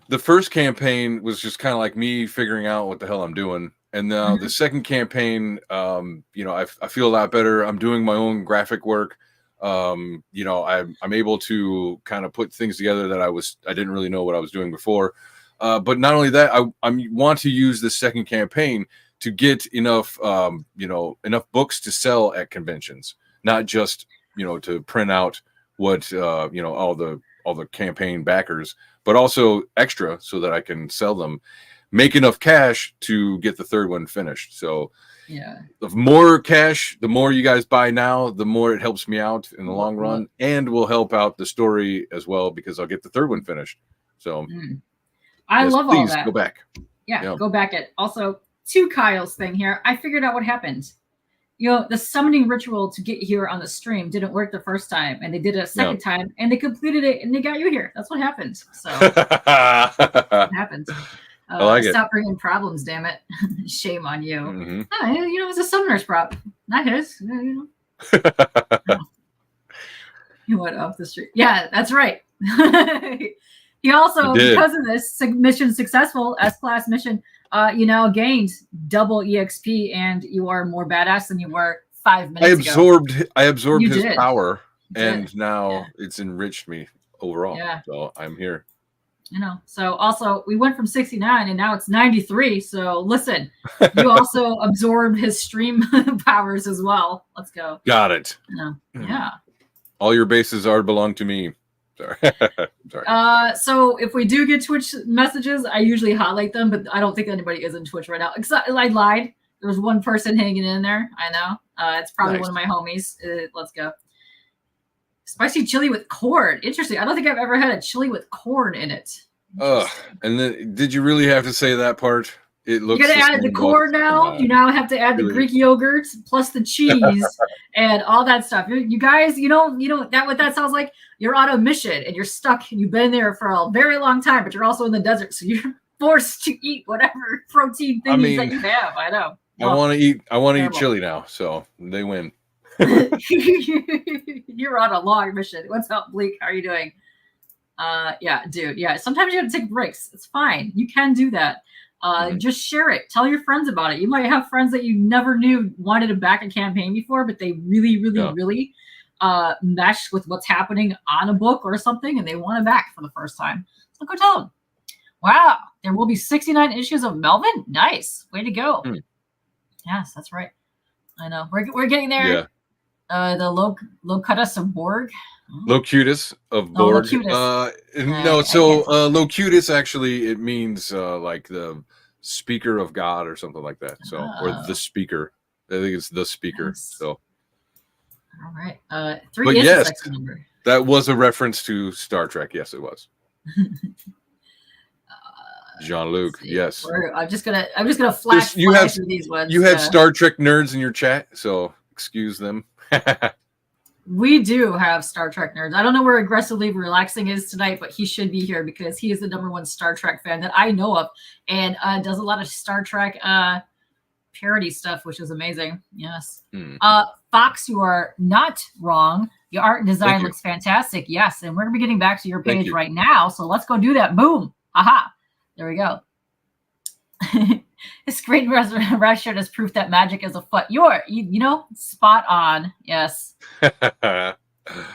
[SPEAKER 2] the first campaign was just kind of like me figuring out what the hell I'm doing. And now the second campaign, you know, I feel a lot better. I'm doing my own graphic work. You know, I'm able to kind of put things together that I didn't really know what I was doing before. But not only that, I want to use the second campaign to get enough, you know, enough books to sell at conventions, not just, you know, to print out what, you know, all the campaign backers, but also extra so that I can sell them, make enough cash to get the third one finished. So the more cash, the more you guys buy now, the more it helps me out in the long run and will help out the story as well because I'll get the third one finished. So
[SPEAKER 1] I love all that.
[SPEAKER 2] Go back.
[SPEAKER 1] Yeah, go back it. Also, to Kyle's thing here, I figured out what happened. You know, the summoning ritual to get here on the stream didn't work the first time, and they did it a second time, and they completed it, and they got you here. That's what happened. So, it happens.
[SPEAKER 2] I like
[SPEAKER 1] stop bringing problems, damn it. Shame on you. Oh, you know, it's a summoner's prop, not his. You know. He went off the street. Yeah, that's right. He also, because of this mission successful S-class mission, you now gained double EXP, and you are more badass than you were 5 minutes ago.
[SPEAKER 2] I absorbed his power, and now it's enriched me overall. Yeah. So I'm here.
[SPEAKER 1] You know. So also, we went from 69, and now it's 93. So listen, you also absorbed his stream powers as well. Let's go.
[SPEAKER 2] Got it.
[SPEAKER 1] You know. Yeah.
[SPEAKER 2] All your bases belong to me. Sorry.
[SPEAKER 1] Sorry. So if we do get Twitch messages, I usually highlight them, but I don't think anybody is in Twitch right now. Except I lied. There was one person hanging in there. I know. It's probably one of my homies. Let's go. Spicy chili with corn. Interesting. I don't think I've ever had a chili with corn in it.
[SPEAKER 2] And then did you really have to say that part? It looks.
[SPEAKER 1] You gotta add the corn now. You now have to add the Greek yogurt plus the cheese and all that stuff. You guys, you know that what that sounds like? You're on a mission and you're stuck and you've been there for a very long time, but you're also in the desert, so you're forced to eat whatever protein things that you have. I know.
[SPEAKER 2] Well, I want to eat chili now, so they win.
[SPEAKER 1] You're on a long mission. What's up, Bleak? How are you doing? Yeah, dude. Yeah, sometimes you have to take breaks. It's fine. You can do that. Just share it. Tell your friends about it. You might have friends that you never knew wanted to back a campaign before, but they really, really, really mesh with what's happening on a book or something, and they want to back for the first time. So go tell them. Wow, there will be 69 issues of Melvin. Nice, way to go. Yes, that's right. I know we're getting there.
[SPEAKER 2] Yeah.
[SPEAKER 1] The Locutus of Borg.
[SPEAKER 2] Locutus of Borg. No, so Locutus actually it means like the speaker of God or something like that. So or the speaker. I think it's the speaker. Yes. So.
[SPEAKER 1] All right. 3 is the sex number.
[SPEAKER 2] That was a reference to Star Trek. Yes, it was. Jean-Luc, yes.
[SPEAKER 1] I'm just gonna flash through these ones.
[SPEAKER 2] You have Star Trek nerds in your chat, so excuse them.
[SPEAKER 1] We do have Star Trek nerds. I don't know where Aggressively Relaxing is tonight, but he should be here because he is the #1 Star Trek fan that I know of, and does a lot of Star Trek parody stuff, which is amazing. Yes. Fox, you are not wrong. Your art and design looks fantastic. Yes, and we're gonna be getting back to your page right now, so let's go do that. Boom. Aha. There we go. Screen restaurant is proof that magic is afoot. You know, spot on. Yes.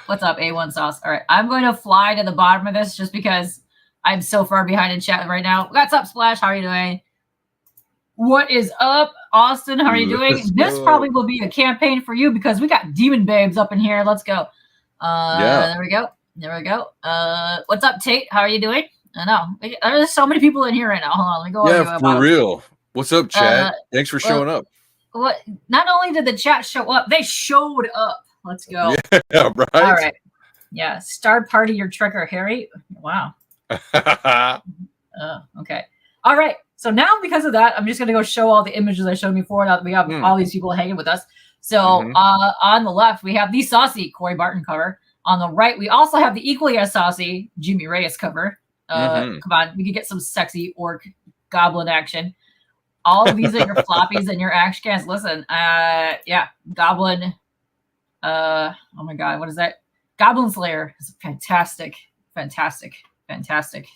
[SPEAKER 1] What's up, A1 Sauce? All right, I'm going to fly to the bottom of this just because I'm so far behind in chat right now. What's up, Splash? How are you doing? What is up, Austin? How are you doing? This probably will be a campaign for you because we got demon babes up in here. Let's go. There we go. There we go. What's up, Tate? How are you doing? I know. There's so many people in here right now. Hold on. Let me go.
[SPEAKER 2] Yeah, for real. What's up, chat? Thanks for showing up.
[SPEAKER 1] What? Not only did the chat show up, they showed up. Let's go.
[SPEAKER 2] Yeah, right.
[SPEAKER 1] All right. Yeah. Star party your tricker, Harry. Wow. Okay. All right. So now because of that, I'm just going to go show all the images I showed before. Now that we have all these people hanging with us. So on the left, we have the saucy Corey Barton cover. On the right, we also have the equally as saucy Jimmy Reyes cover. Come on. We could get some sexy orc goblin action. All of these are your floppies and your action cans. Listen, yeah, Goblin. Oh my God, what is that? Goblin Slayer is a fantastic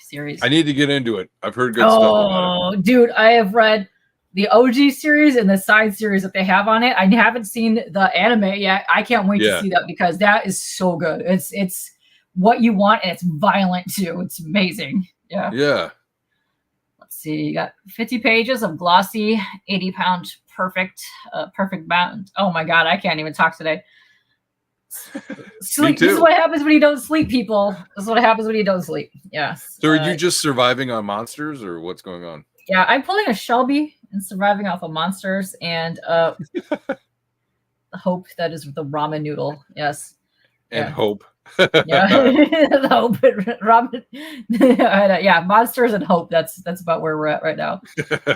[SPEAKER 1] series.
[SPEAKER 2] I need to get into it. I've heard good stuff about it.
[SPEAKER 1] Dude, I have read the OG series and the side series that they have on it. I haven't seen the anime yet. I can't wait to see that because that is so good. It's what you want and it's violent too. It's amazing. Yeah.
[SPEAKER 2] Yeah.
[SPEAKER 1] Let's see. You got 50 pages of glossy, 80-pound perfect bound. Oh my God, I can't even talk today. Sleep. This is what happens when you don't sleep, people. This is what happens when you don't sleep. Yeah.
[SPEAKER 2] So are you just surviving on monsters or what's going on?
[SPEAKER 1] Yeah, I'm pulling a Shelby and surviving off of monsters and hope that is the ramen noodle. Yes.
[SPEAKER 2] And hope.
[SPEAKER 1] Yeah. The hope ramen. Yeah, monsters and hope. That's about where we're at right now.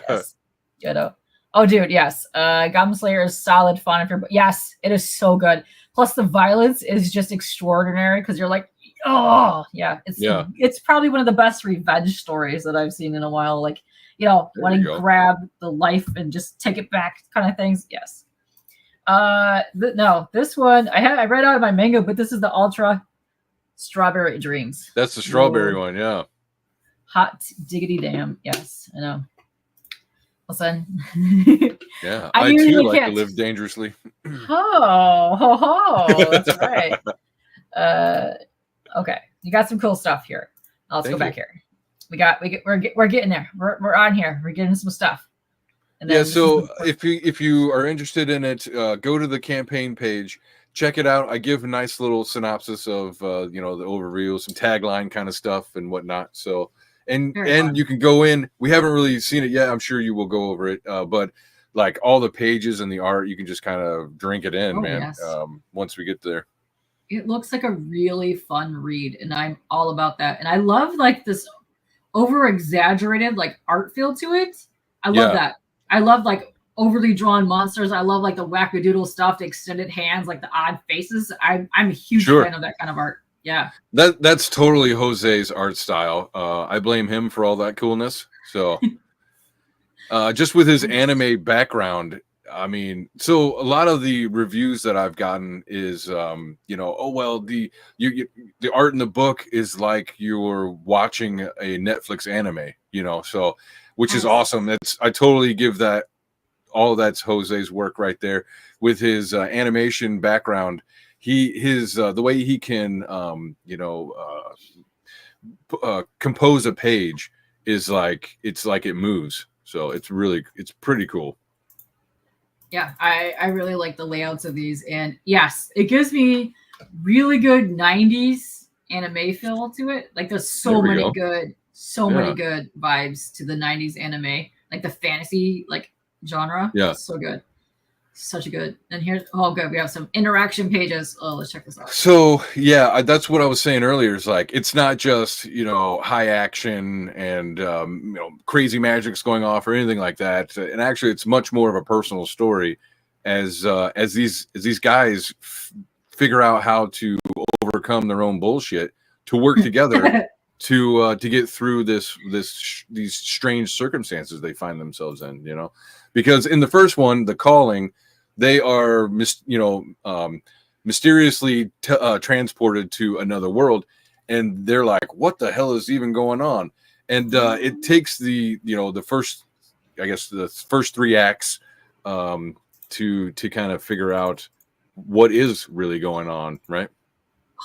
[SPEAKER 1] Yes. You know. Oh, dude, yes. Goblin Slayer is solid fun. Yes, it is so good. Plus, the violence is just extraordinary because you're like, oh, yeah. It's probably one of the best revenge stories that I've seen in a while. Like, wanting to grab the life and just take it back kind of things. Yes. No, this one, I read out of my manga, but this is the Ultra Strawberry Dreams.
[SPEAKER 2] That's the strawberry one, yeah.
[SPEAKER 1] Hot diggity damn. Yes, I know. Listen.
[SPEAKER 2] Yeah, I too like to live dangerously.
[SPEAKER 1] That's right. Okay, you got some cool stuff here. Let's go back here. We're getting there. We're on here. We're getting some stuff. And
[SPEAKER 2] yeah. So if you are interested in it, go to the campaign page. Check it out. I give a nice little synopsis of the overview, some tagline kind of stuff and whatnot. So. And you can go in. We haven't really seen it yet. I'm sure you will go over it. But like all the pages and the art, you can just kind of drink it in, man. Yes. Once we get there.
[SPEAKER 1] It looks like a really fun read, and I'm all about that. And I love like this over-exaggerated like art feel to it. I love that. I love like overly drawn monsters. I love like the wackadoodle stuff, the extended hands, like the odd faces. I'm a huge fan of that kind of art. Yeah,
[SPEAKER 2] that's totally Jose's art style. I blame him for all that coolness. So just with his anime background, I mean, so a lot of the reviews that I've gotten is the art in the book is like you're watching a Netflix anime, so which is awesome. I totally give that all that's Jose's work right there with his animation background. The way he can compose a page is like it moves. So it's pretty cool.
[SPEAKER 1] Yeah, I really like the layouts of these, and yes, it gives me really good 90s anime feel to it. Like there's so many good vibes to the 90s anime, like the fantasy like genre. Yeah, so good. Such a good. And here's good. We have some interaction pages. Oh, let's check this out.
[SPEAKER 2] So yeah, that's what I was saying earlier. Is like it's not just high action and crazy magic's going off or anything like that. And actually, it's much more of a personal story as these guys figure out how to overcome their own bullshit to work together to get through these strange circumstances they find themselves in. Because in the first one, The Calling. They are, mysteriously transported to another world, and they're like, "What the hell is even going on?" And it takes the first I guess the first 3 acts to kind of figure out what is really going on, right?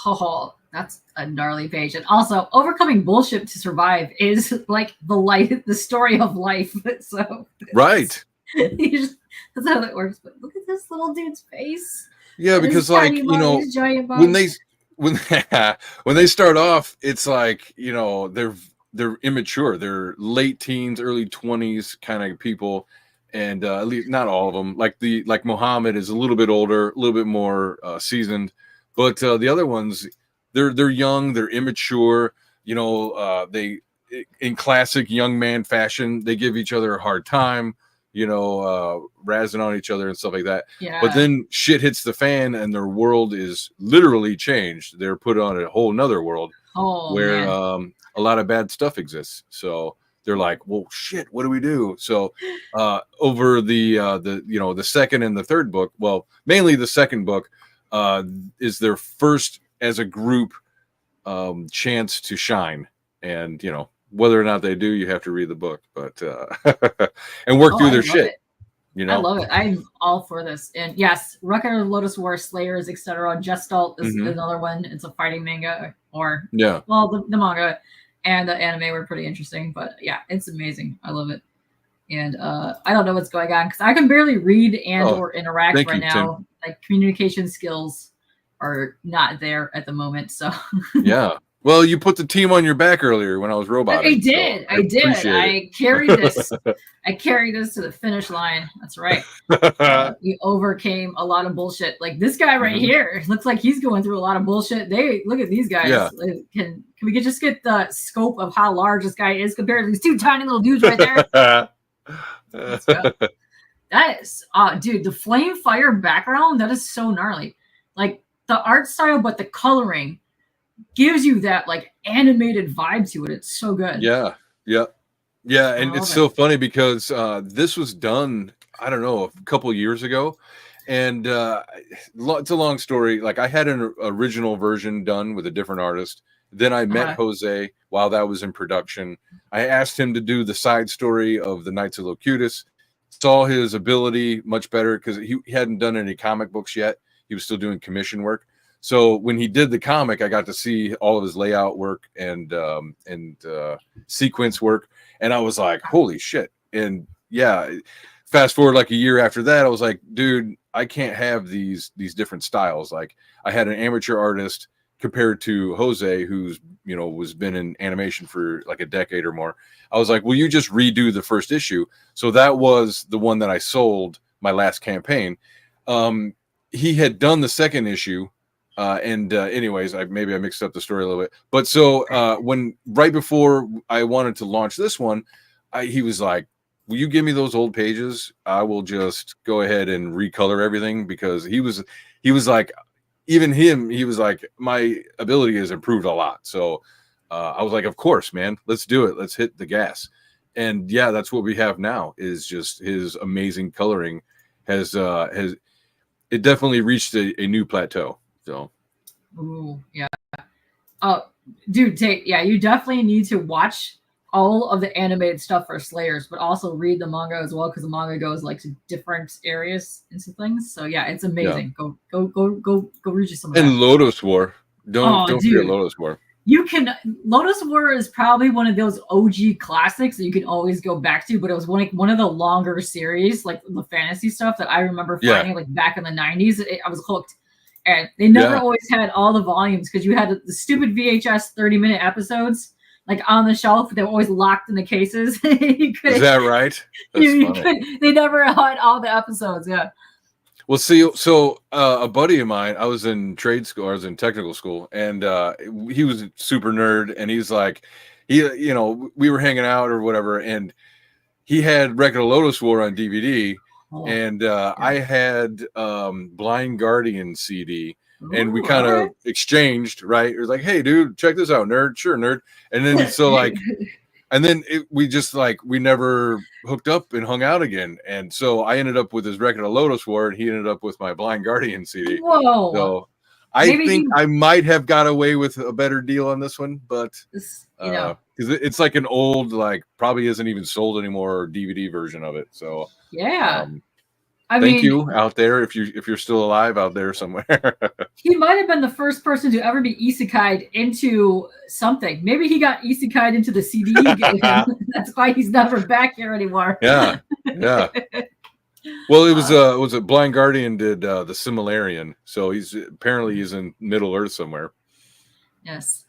[SPEAKER 1] Oh, that's a gnarly page. And also, overcoming bullshit to survive is like the story of life. So
[SPEAKER 2] Right.
[SPEAKER 1] That's how that works. But look at this little dude's face.
[SPEAKER 2] Yeah, because like, you know, when they when they start off, it's like, you know, they're immature. They're late teens, early 20s kind of people. And at least not all of them. Like Muhammad is a little bit older, a little bit more seasoned, but the other ones, they're young, they're immature. You know, they in classic young man fashion, they give each other a hard time. You know, razzing on each other and stuff like that.
[SPEAKER 1] Yeah.
[SPEAKER 2] But then shit hits the fan, and their world is literally changed. They're put on a whole nother world where a lot of bad stuff exists. So they're like, well, shit, what do we do? So over the you know, the second and the third book, well, mainly the second book is their first as a group chance to shine. And, you know, whether or not they do, you have to read the book, but and work through their shit. You know,
[SPEAKER 1] I love it. I'm all for this. And yes, Record of Lotus War, Slayers, etc. Gestalt is another one. It's a fighting manga, or well, the manga and the anime were pretty interesting, but yeah, it's amazing. I love it. And I don't know what's going on because I can barely read and or interact right now. Tim. Like communication skills are not there at the moment. So
[SPEAKER 2] yeah. Well, you put the team on your back earlier when I was roboting.
[SPEAKER 1] I did. So I did. I carried this. I carried this to the finish line. That's right. You overcame a lot of bullshit. Like this guy right here looks like he's going through a lot of bullshit. Look at these guys. Yeah. Can we just get the scope of how large this guy is compared to these 2 tiny little dudes right there? That is, dude, the flame fire background, that is so gnarly. Like the art style, but the coloring gives you that like animated vibe to it. It's so good.
[SPEAKER 2] Yeah. And it's so funny because this was done, I don't know, a couple years ago, and it's a long story. Like I had an original version done with a different artist. Then I met Jose while that was in production. I asked him to do the side story of the Knights of Locutus. Saw his ability much better because he hadn't done any comic books yet. He was still doing commission work. So when he did the comic, I got to see all of his layout work and sequence work, and I was like, "Holy shit!" And yeah, fast forward like a year after that, I was like, "Dude, I can't have these different styles." Like I had an amateur artist compared to Jose, who's was been in animation for like a decade or more. I was like, "Will you just redo the first issue?" So that was the one that I sold my last campaign. He had done the second issue. Anyways, maybe I mixed up the story a little bit, but so when right before I wanted to launch this one, he was like, "Will you give me those old pages? I will just go ahead and recolor everything," because he was like, even him, he was like, my ability has improved a lot. So I was like, "Of course, man, let's do it. Let's hit the gas." And yeah, that's what we have now is just his amazing coloring has it definitely reached a new plateau. So,
[SPEAKER 1] ooh, yeah. Oh, dude, you definitely need to watch all of the animated stuff for Slayers, but also read the manga as well because the manga goes like to different areas into things. So yeah, it's amazing. Yeah. Go read you some of that.
[SPEAKER 2] And Lotus War. Don't forget Lotus War.
[SPEAKER 1] Lotus War is probably one of those OG classics that you can always go back to, but it was one of the longer series, like the fantasy stuff that I remember finding like back in the 90s. I was hooked. And they never always had all the volumes because you had the stupid VHS 30-minute episodes like on the shelf. They were always locked in the cases.
[SPEAKER 2] Is that right?
[SPEAKER 1] They never had all the episodes. Yeah.
[SPEAKER 2] Well, see, so a buddy of mine, I was in trade school, I was in technical school, and he was a super nerd, and he's like, we were hanging out or whatever, and he had Record of Lotus War on DVD. And I had Blind Guardian CD, and we kind of exchanged, right? It was like, "Hey, dude, check this out, nerd." Sure, nerd. And then so like, and then we just like we never hooked up and hung out again. And so I ended up with his Record of Lotus War, and he ended up with my Blind Guardian CD.
[SPEAKER 1] Whoa!
[SPEAKER 2] So I
[SPEAKER 1] Maybe
[SPEAKER 2] think I might have got away with a better deal on this one, but
[SPEAKER 1] you know,
[SPEAKER 2] because it's like an old, like probably isn't even sold anymore DVD version of it. So
[SPEAKER 1] yeah. I
[SPEAKER 2] thank
[SPEAKER 1] mean,
[SPEAKER 2] you out there if you're still alive out there somewhere.
[SPEAKER 1] he might have been the first person to ever be isekai'd into something. Maybe he got isekai'd into the CD game. That's why he's never back here anymore.
[SPEAKER 2] Yeah. Well, it was a Blind Guardian did the Similarian, so he's in Middle Earth somewhere.
[SPEAKER 1] Yes.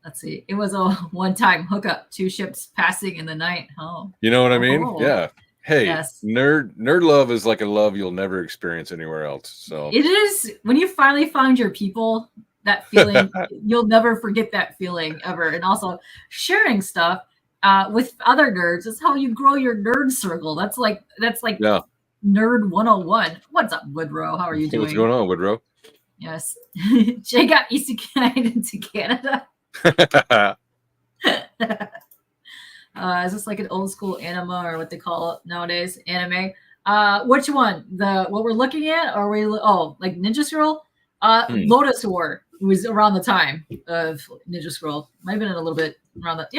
[SPEAKER 1] Let's see. It was a one-time hookup, 2 ships passing in the night. Oh,
[SPEAKER 2] You know what I mean?
[SPEAKER 1] Oh.
[SPEAKER 2] Yeah. Hey,
[SPEAKER 1] Yes.
[SPEAKER 2] nerd love is like a love you'll never experience anywhere else. So
[SPEAKER 1] It is when you finally find your people, that feeling, you'll never forget that feeling ever. And also
[SPEAKER 2] Mm.
[SPEAKER 1] sharing stuff with other nerds is how you grow your nerd circle. That's like
[SPEAKER 2] yeah.
[SPEAKER 1] Nerd 101. What's up, Woodrow? How are you doing?
[SPEAKER 2] What's going on, Woodrow?
[SPEAKER 1] Yes. Jay got isekai'd into Canada. Is this like an old school anima or what they call it nowadays? Anime. Which one? What we're looking at? Or like Ninja Scroll? Lotus War was around the time of Ninja Scroll. Might have been a little bit around let's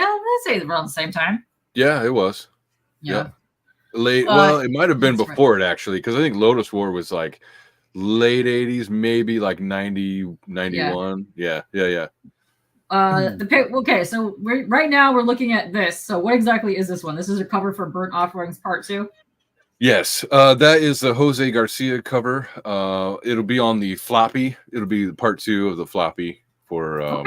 [SPEAKER 1] say around the same time.
[SPEAKER 2] Yeah, it was.
[SPEAKER 1] Yeah.
[SPEAKER 2] Late. Well, it might have been
[SPEAKER 1] that's
[SPEAKER 2] before it actually, because I think Lotus War was like late 80s, maybe like 90, 91. Yeah.
[SPEAKER 1] Okay, so right now we're looking at this. So what exactly is this one? This is a cover for Burnt Offerings Part 2.
[SPEAKER 2] Yes, that is the Jose Garcia cover. It'll be on the floppy. It'll be the Part 2 of the floppy for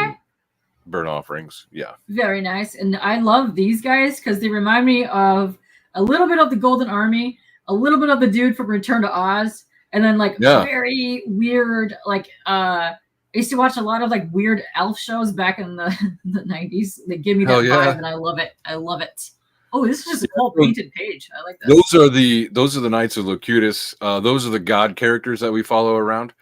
[SPEAKER 2] Burnt Offerings. Yeah.
[SPEAKER 1] Very nice. And I love these guys because they remind me of a little bit of the Golden Army, a little bit of the dude from Return to Oz, and then like very weird, like I used to watch a lot of like weird elf shows back in the 90s. They give me that vibe and I love it. Oh, this is just a cool painted page. I like that.
[SPEAKER 2] Those are the Knights of Locutus. Those are the god characters that we follow around.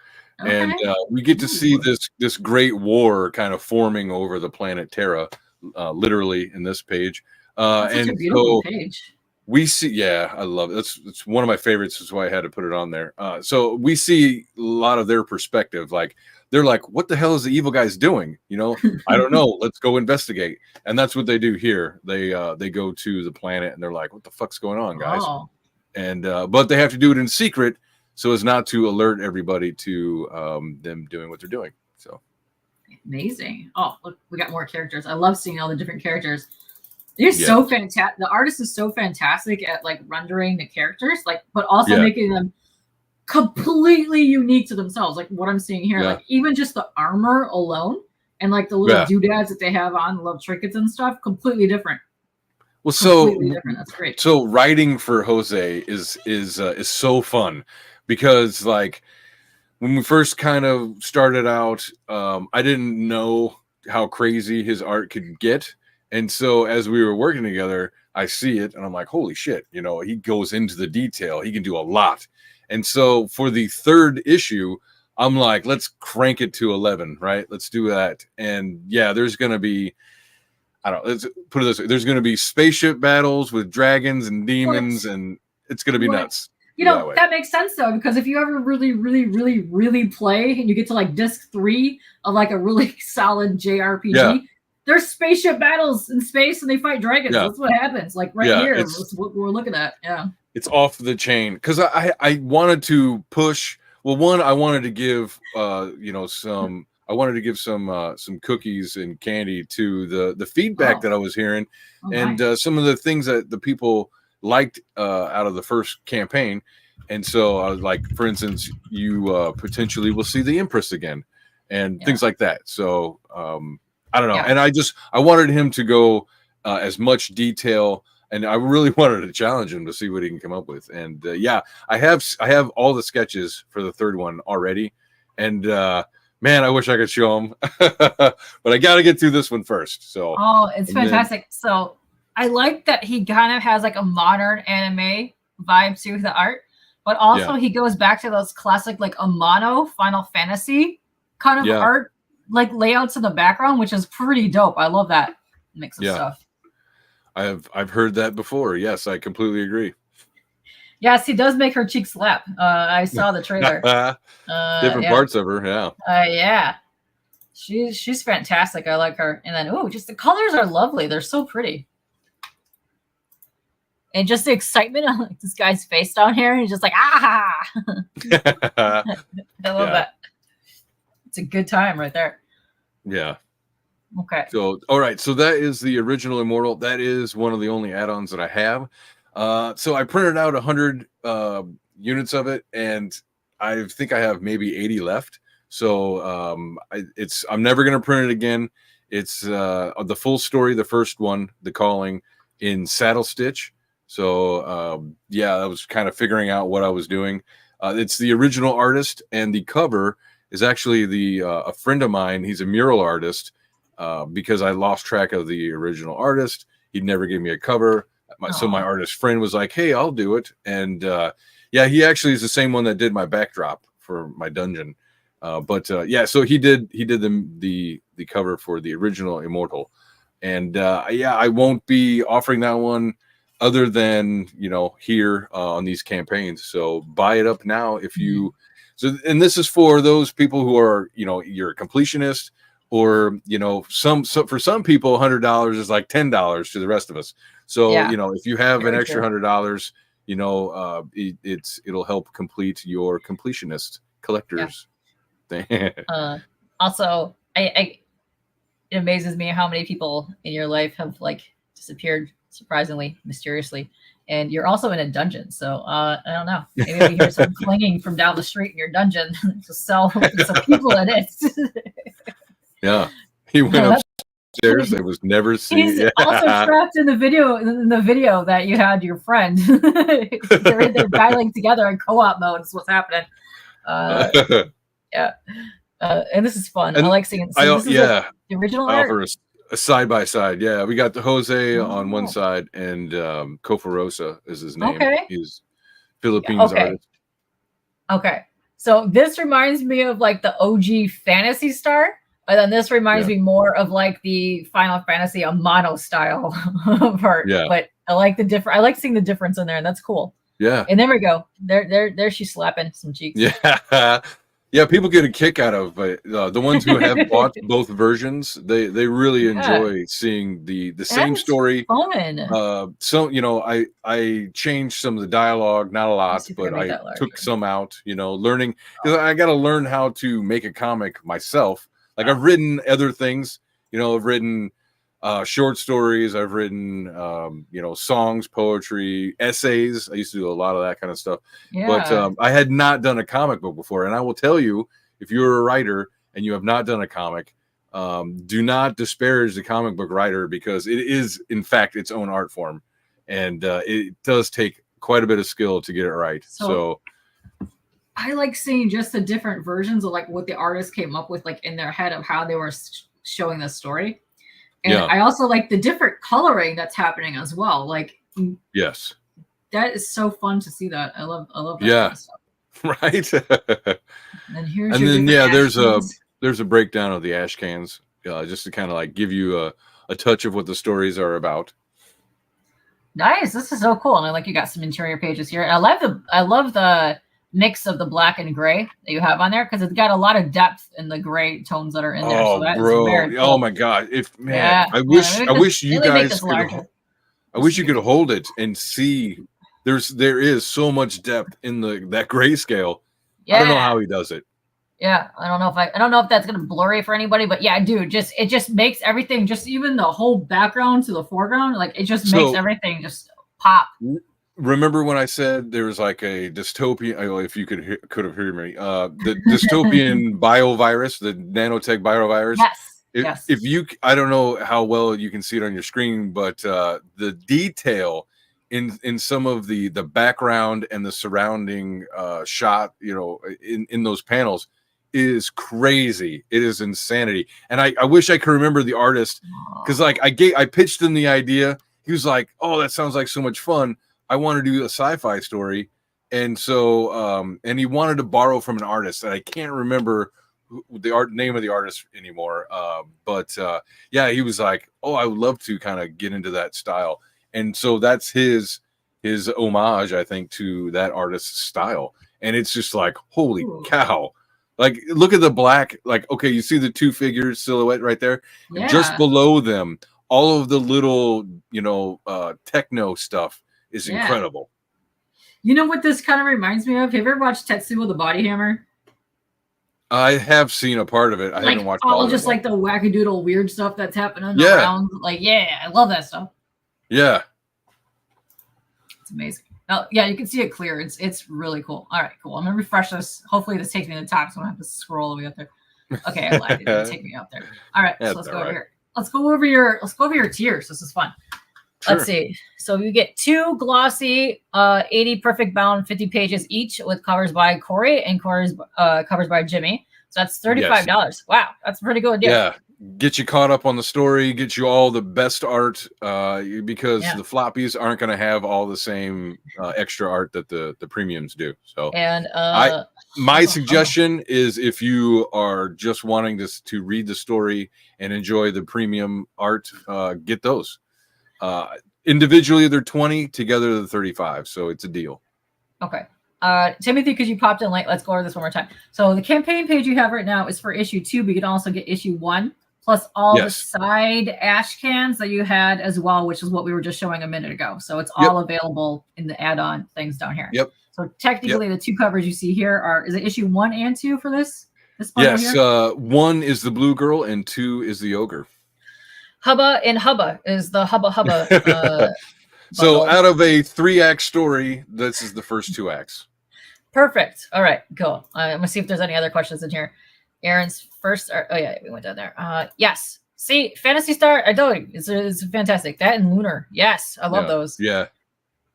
[SPEAKER 2] Okay. And we get to see this great war kind of forming over the planet Terra, literally in this page.
[SPEAKER 1] That's such a beautiful page.
[SPEAKER 2] We see, I love it. It's one of my favorites. That's why I had to put it on there. So we see a lot of their perspective. Like they're like, "What the hell is the evil guys doing?" You know, I don't know. Let's go investigate. And that's what they do here. They go to the planet and they're like, "What the fuck's going on, guys?"
[SPEAKER 1] Oh.
[SPEAKER 2] And but they have to do it in secret so as not to alert everybody to them doing what they're doing. So
[SPEAKER 1] amazing. Oh, look, we got more characters. I love seeing all the different characters. They're so fantastic. The artist is so fantastic at like rendering the characters, like, but also making them completely unique to themselves. Like what I'm seeing here, like even just the armor alone and like the little doodads that they have on, the little trinkets and stuff, completely different.
[SPEAKER 2] Well,
[SPEAKER 1] different. That's great.
[SPEAKER 2] So writing for Jose is so fun because like when we first kind of started out, I didn't know how crazy his art could get. And so as we were working together, I see it and I'm like, holy shit, you know, he goes into the detail. He can do a lot. And so for the 3rd issue, I'm like, let's crank it to 11, right? Let's do that. And there's going to be, I don't know, let's put it this way. There's going to be spaceship battles with dragons and demons and it's going to be nuts.
[SPEAKER 1] You know, that makes sense though, because if you ever really, really, really, really play and you get to like disc 3 of like a really solid JRPG, there's spaceship battles in space and they fight dragons. That's what happens. Like here, that's what we're looking at. Yeah. It's
[SPEAKER 2] off the chain. Because I wanted to push. Well, one, I wanted to give some cookies and candy to the feedback that I was hearing, and some of the things that the people liked out of the first campaign. And so I was like, for instance, you potentially will see the Empress again and things like that. So I don't know. And I wanted him to go as much detail, and I really wanted to challenge him to see what he can come up with. And I have all the sketches for the 3rd one already. And man, I wish I could show them, but I got to get through this one first. So
[SPEAKER 1] it's fantastic. So I like that he kind of has like a modern anime vibe to the art, but also he goes back to those classic like Amano Final Fantasy kind of art, like layouts in the background, which is pretty dope. I love that mix of stuff.
[SPEAKER 2] I've heard that before. Yes, I completely agree.
[SPEAKER 1] Yes, he does make her cheeks slap. I saw the trailer.
[SPEAKER 2] Different parts of her, yeah.
[SPEAKER 1] Yeah. She's fantastic. I like her. And then, just the colors are lovely. They're so pretty. And just the excitement on like this guy's face down here. He's just like, ah! I love that. It's a good time right there.
[SPEAKER 2] Yeah.
[SPEAKER 1] Okay.
[SPEAKER 2] So, all right. So that is the original Immortal. That is one of the only add-ons that I have. So I printed out 100 units of it, and I think I have maybe 80 left. So I'm never going to print it again. It's the full story, the first one, The Calling, in saddle stitch. So I was kind of figuring out what I was doing. It's the original artist, and the cover is actually a friend of mine. He's a mural artist. Because I lost track of the original artist, he never gave me a cover. So my artist friend was like, "Hey, I'll do it." And he actually is the same one that did my backdrop for my dungeon. So he did the cover for the original Immortal, and I won't be offering that one other than here on these campaigns. So buy it up now if you. So, and this is for those people who are you're a completionist. Or for some people, $100 is like $10 to the rest of us. So if you have an extra $100, it'll help complete your completionist collectors thing.
[SPEAKER 1] Also, it amazes me how many people in your life have like disappeared surprisingly, mysteriously, and you're also in a dungeon. So I don't know. Maybe we hear some clanging from down the street in your dungeon to sell some people in it.
[SPEAKER 2] Yeah, he went upstairs. It was never seen.
[SPEAKER 1] He's also trapped in the video that you had your friend. They're battling together in co-op mode. Is what's happening. And this is fun.
[SPEAKER 2] And
[SPEAKER 1] I like seeing. The original art.
[SPEAKER 2] Offer a side by side. Yeah, we got the Jose on one side, and Kofarosa is his name.
[SPEAKER 1] Okay.
[SPEAKER 2] He's Philippines artist.
[SPEAKER 1] Okay, so this reminds me of like the OG Fantasy Star. And then this reminds me more of like the Final Fantasy Amano style part.
[SPEAKER 2] Yeah.
[SPEAKER 1] But I like I like seeing the difference in there, and that's cool.
[SPEAKER 2] Yeah.
[SPEAKER 1] And there we go. There she's slapping some cheeks.
[SPEAKER 2] Yeah. Yeah, people get a kick out of the ones who have bought both versions. They really enjoy seeing the same story.
[SPEAKER 1] Fun.
[SPEAKER 2] I changed some of the dialogue, not a lot, but I took some out. Learning, because I got to learn how to make a comic myself. Like I've written other things, I've written short stories, I've written songs, poetry, essays. I used to do a lot of that kind of stuff. Yeah. But I had not done a comic book before. And I will tell you, if you're a writer and you have not done a comic, do not disparage the comic book writer, because it is, in fact, its own art form. And it does take quite a bit of skill to get it right. So
[SPEAKER 1] I like seeing just the different versions of like what the artist came up with, like in their head of how they were showing the story. And I also like the different coloring that's happening as well. Like,
[SPEAKER 2] yes,
[SPEAKER 1] that is so fun to see that. I love that
[SPEAKER 2] kind
[SPEAKER 1] of stuff.
[SPEAKER 2] Right. And then there's a breakdown of the ash cans, just to kind of like give you a touch of what the stories are about.
[SPEAKER 1] Nice. This is so cool. And I like you got some interior pages here. And I love the mix of the black and gray that you have on there, because it's got a lot of depth in the gray tones that are in there.
[SPEAKER 2] Oh,
[SPEAKER 1] so
[SPEAKER 2] bro!
[SPEAKER 1] Cool.
[SPEAKER 2] Oh my God! I wish you guys could. I wish you could hold it and see. There is so much depth in that grayscale. Yeah. I don't know how he does it.
[SPEAKER 1] Yeah, I don't know if that's gonna blurry for anybody, but yeah, dude, it just makes everything, just even the whole background to the foreground, like it just makes everything just pop.
[SPEAKER 2] Remember when I said there was like a dystopian? If you could have heard me, the dystopian biovirus, the nanotech biovirus.
[SPEAKER 1] Yes.
[SPEAKER 2] If you, I don't know how well you can see it on your screen, but the detail in some of the background and the surrounding shot, in those panels is crazy. It is insanity. And I wish I could remember the artist, because like I pitched him the idea. He was like, "Oh, that sounds like so much fun. I want to do a sci-fi story." And so and he wanted to borrow from an artist, and I can't remember the name of the artist anymore. But he was like, "Oh, I would love to kind of get into that style." And so that's his his homage, I think, to that artist's style. And it's just like, holy
[SPEAKER 1] Ooh.
[SPEAKER 2] cow. Like, look at the black. Like, okay, you see the two figures silhouette right there?
[SPEAKER 1] Yeah.
[SPEAKER 2] Just below them, all of the little, techno stuff is incredible.
[SPEAKER 1] You know what this kind of reminds me of? Have you ever watched Tetsuo the Body Hammer?
[SPEAKER 2] I have seen a part of it. I haven't watched all of it.
[SPEAKER 1] Just like the wackadoodle weird stuff that's happening
[SPEAKER 2] Yeah.
[SPEAKER 1] around. Like, I love that stuff.
[SPEAKER 2] Yeah.
[SPEAKER 1] It's amazing. Oh, yeah, you can see it clear. It's really cool. All right, cool. I'm gonna refresh this. Hopefully this takes me to the top, so I don't have to scroll all the way up there. Okay, I lied. It didn't take me up there. All right, so let's go over here. Let's go over your tiers. This is fun.
[SPEAKER 2] Sure.
[SPEAKER 1] Let's see. So you get 2 glossy, 80 perfect bound, 50 pages each, with covers by Corey and covers by Jimmy. So that's $35.
[SPEAKER 2] Yes.
[SPEAKER 1] Wow, that's a pretty good deal.
[SPEAKER 2] Yeah. Get you caught up on the story, get you all the best art, because the floppies aren't going to have all the same extra art that the premiums do. So,
[SPEAKER 1] and
[SPEAKER 2] my suggestion is, if you are just wanting to read the story and enjoy the premium art, get those. Individually, they're 20. Together, they're 35. So it's a deal.
[SPEAKER 1] Okay. Timothy, because you popped in late, let's go over this one more time. So the campaign page you have right now is for issue 2, but you can also get issue 1. Plus all the side ash cans that you had as well, which is what we were just showing a minute ago. So it's all available in the add-on things down here.
[SPEAKER 2] Yep.
[SPEAKER 1] So technically, the 2 covers you see here is it issue 1 and 2 for this?
[SPEAKER 2] Yes. Here? 1 is the blue girl and 2 is the ogre.
[SPEAKER 1] Hubba and Hubba is the Hubba.
[SPEAKER 2] So out of a 3-act story, this is the first 2 acts.
[SPEAKER 1] Perfect. All right, cool. I'm gonna see if there's any other questions in here. Aaron's first. We went down there. Yes. See, Phantasy Star. I told you, it's fantastic. That and Lunar. Yes, I love those.
[SPEAKER 2] Yeah.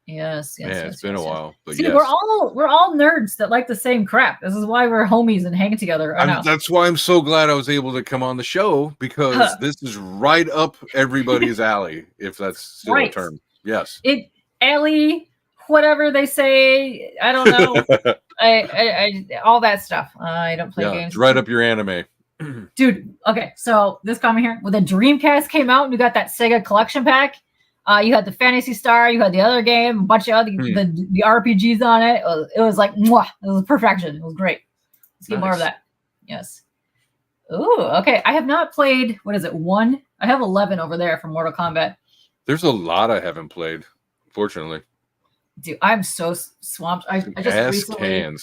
[SPEAKER 1] Yes.
[SPEAKER 2] It's been a while, but
[SPEAKER 1] see, we're all nerds that like the same crap. This is why we're homies and hanging together.
[SPEAKER 2] That's why I'm so glad I was able to come on the show, because this is right up everybody's alley, if that's still a term. Yes.
[SPEAKER 1] Alley, whatever they say. I don't know. I all that stuff. I don't play games.
[SPEAKER 2] It's right up your anime.
[SPEAKER 1] Dude, okay, so this comment here, when the Dreamcast came out and you got that Sega collection pack, you had the Phantasy Star, you had the other game, a bunch of other the RPGs on it. It was like, mwah, it was perfection. It was great. Let's get more of that. Yes. Ooh, okay. I have not played, 1? I have 11 over there from Mortal Kombat.
[SPEAKER 2] There's a lot I haven't played, fortunately.
[SPEAKER 1] Dude, I'm so swamped. I just recently.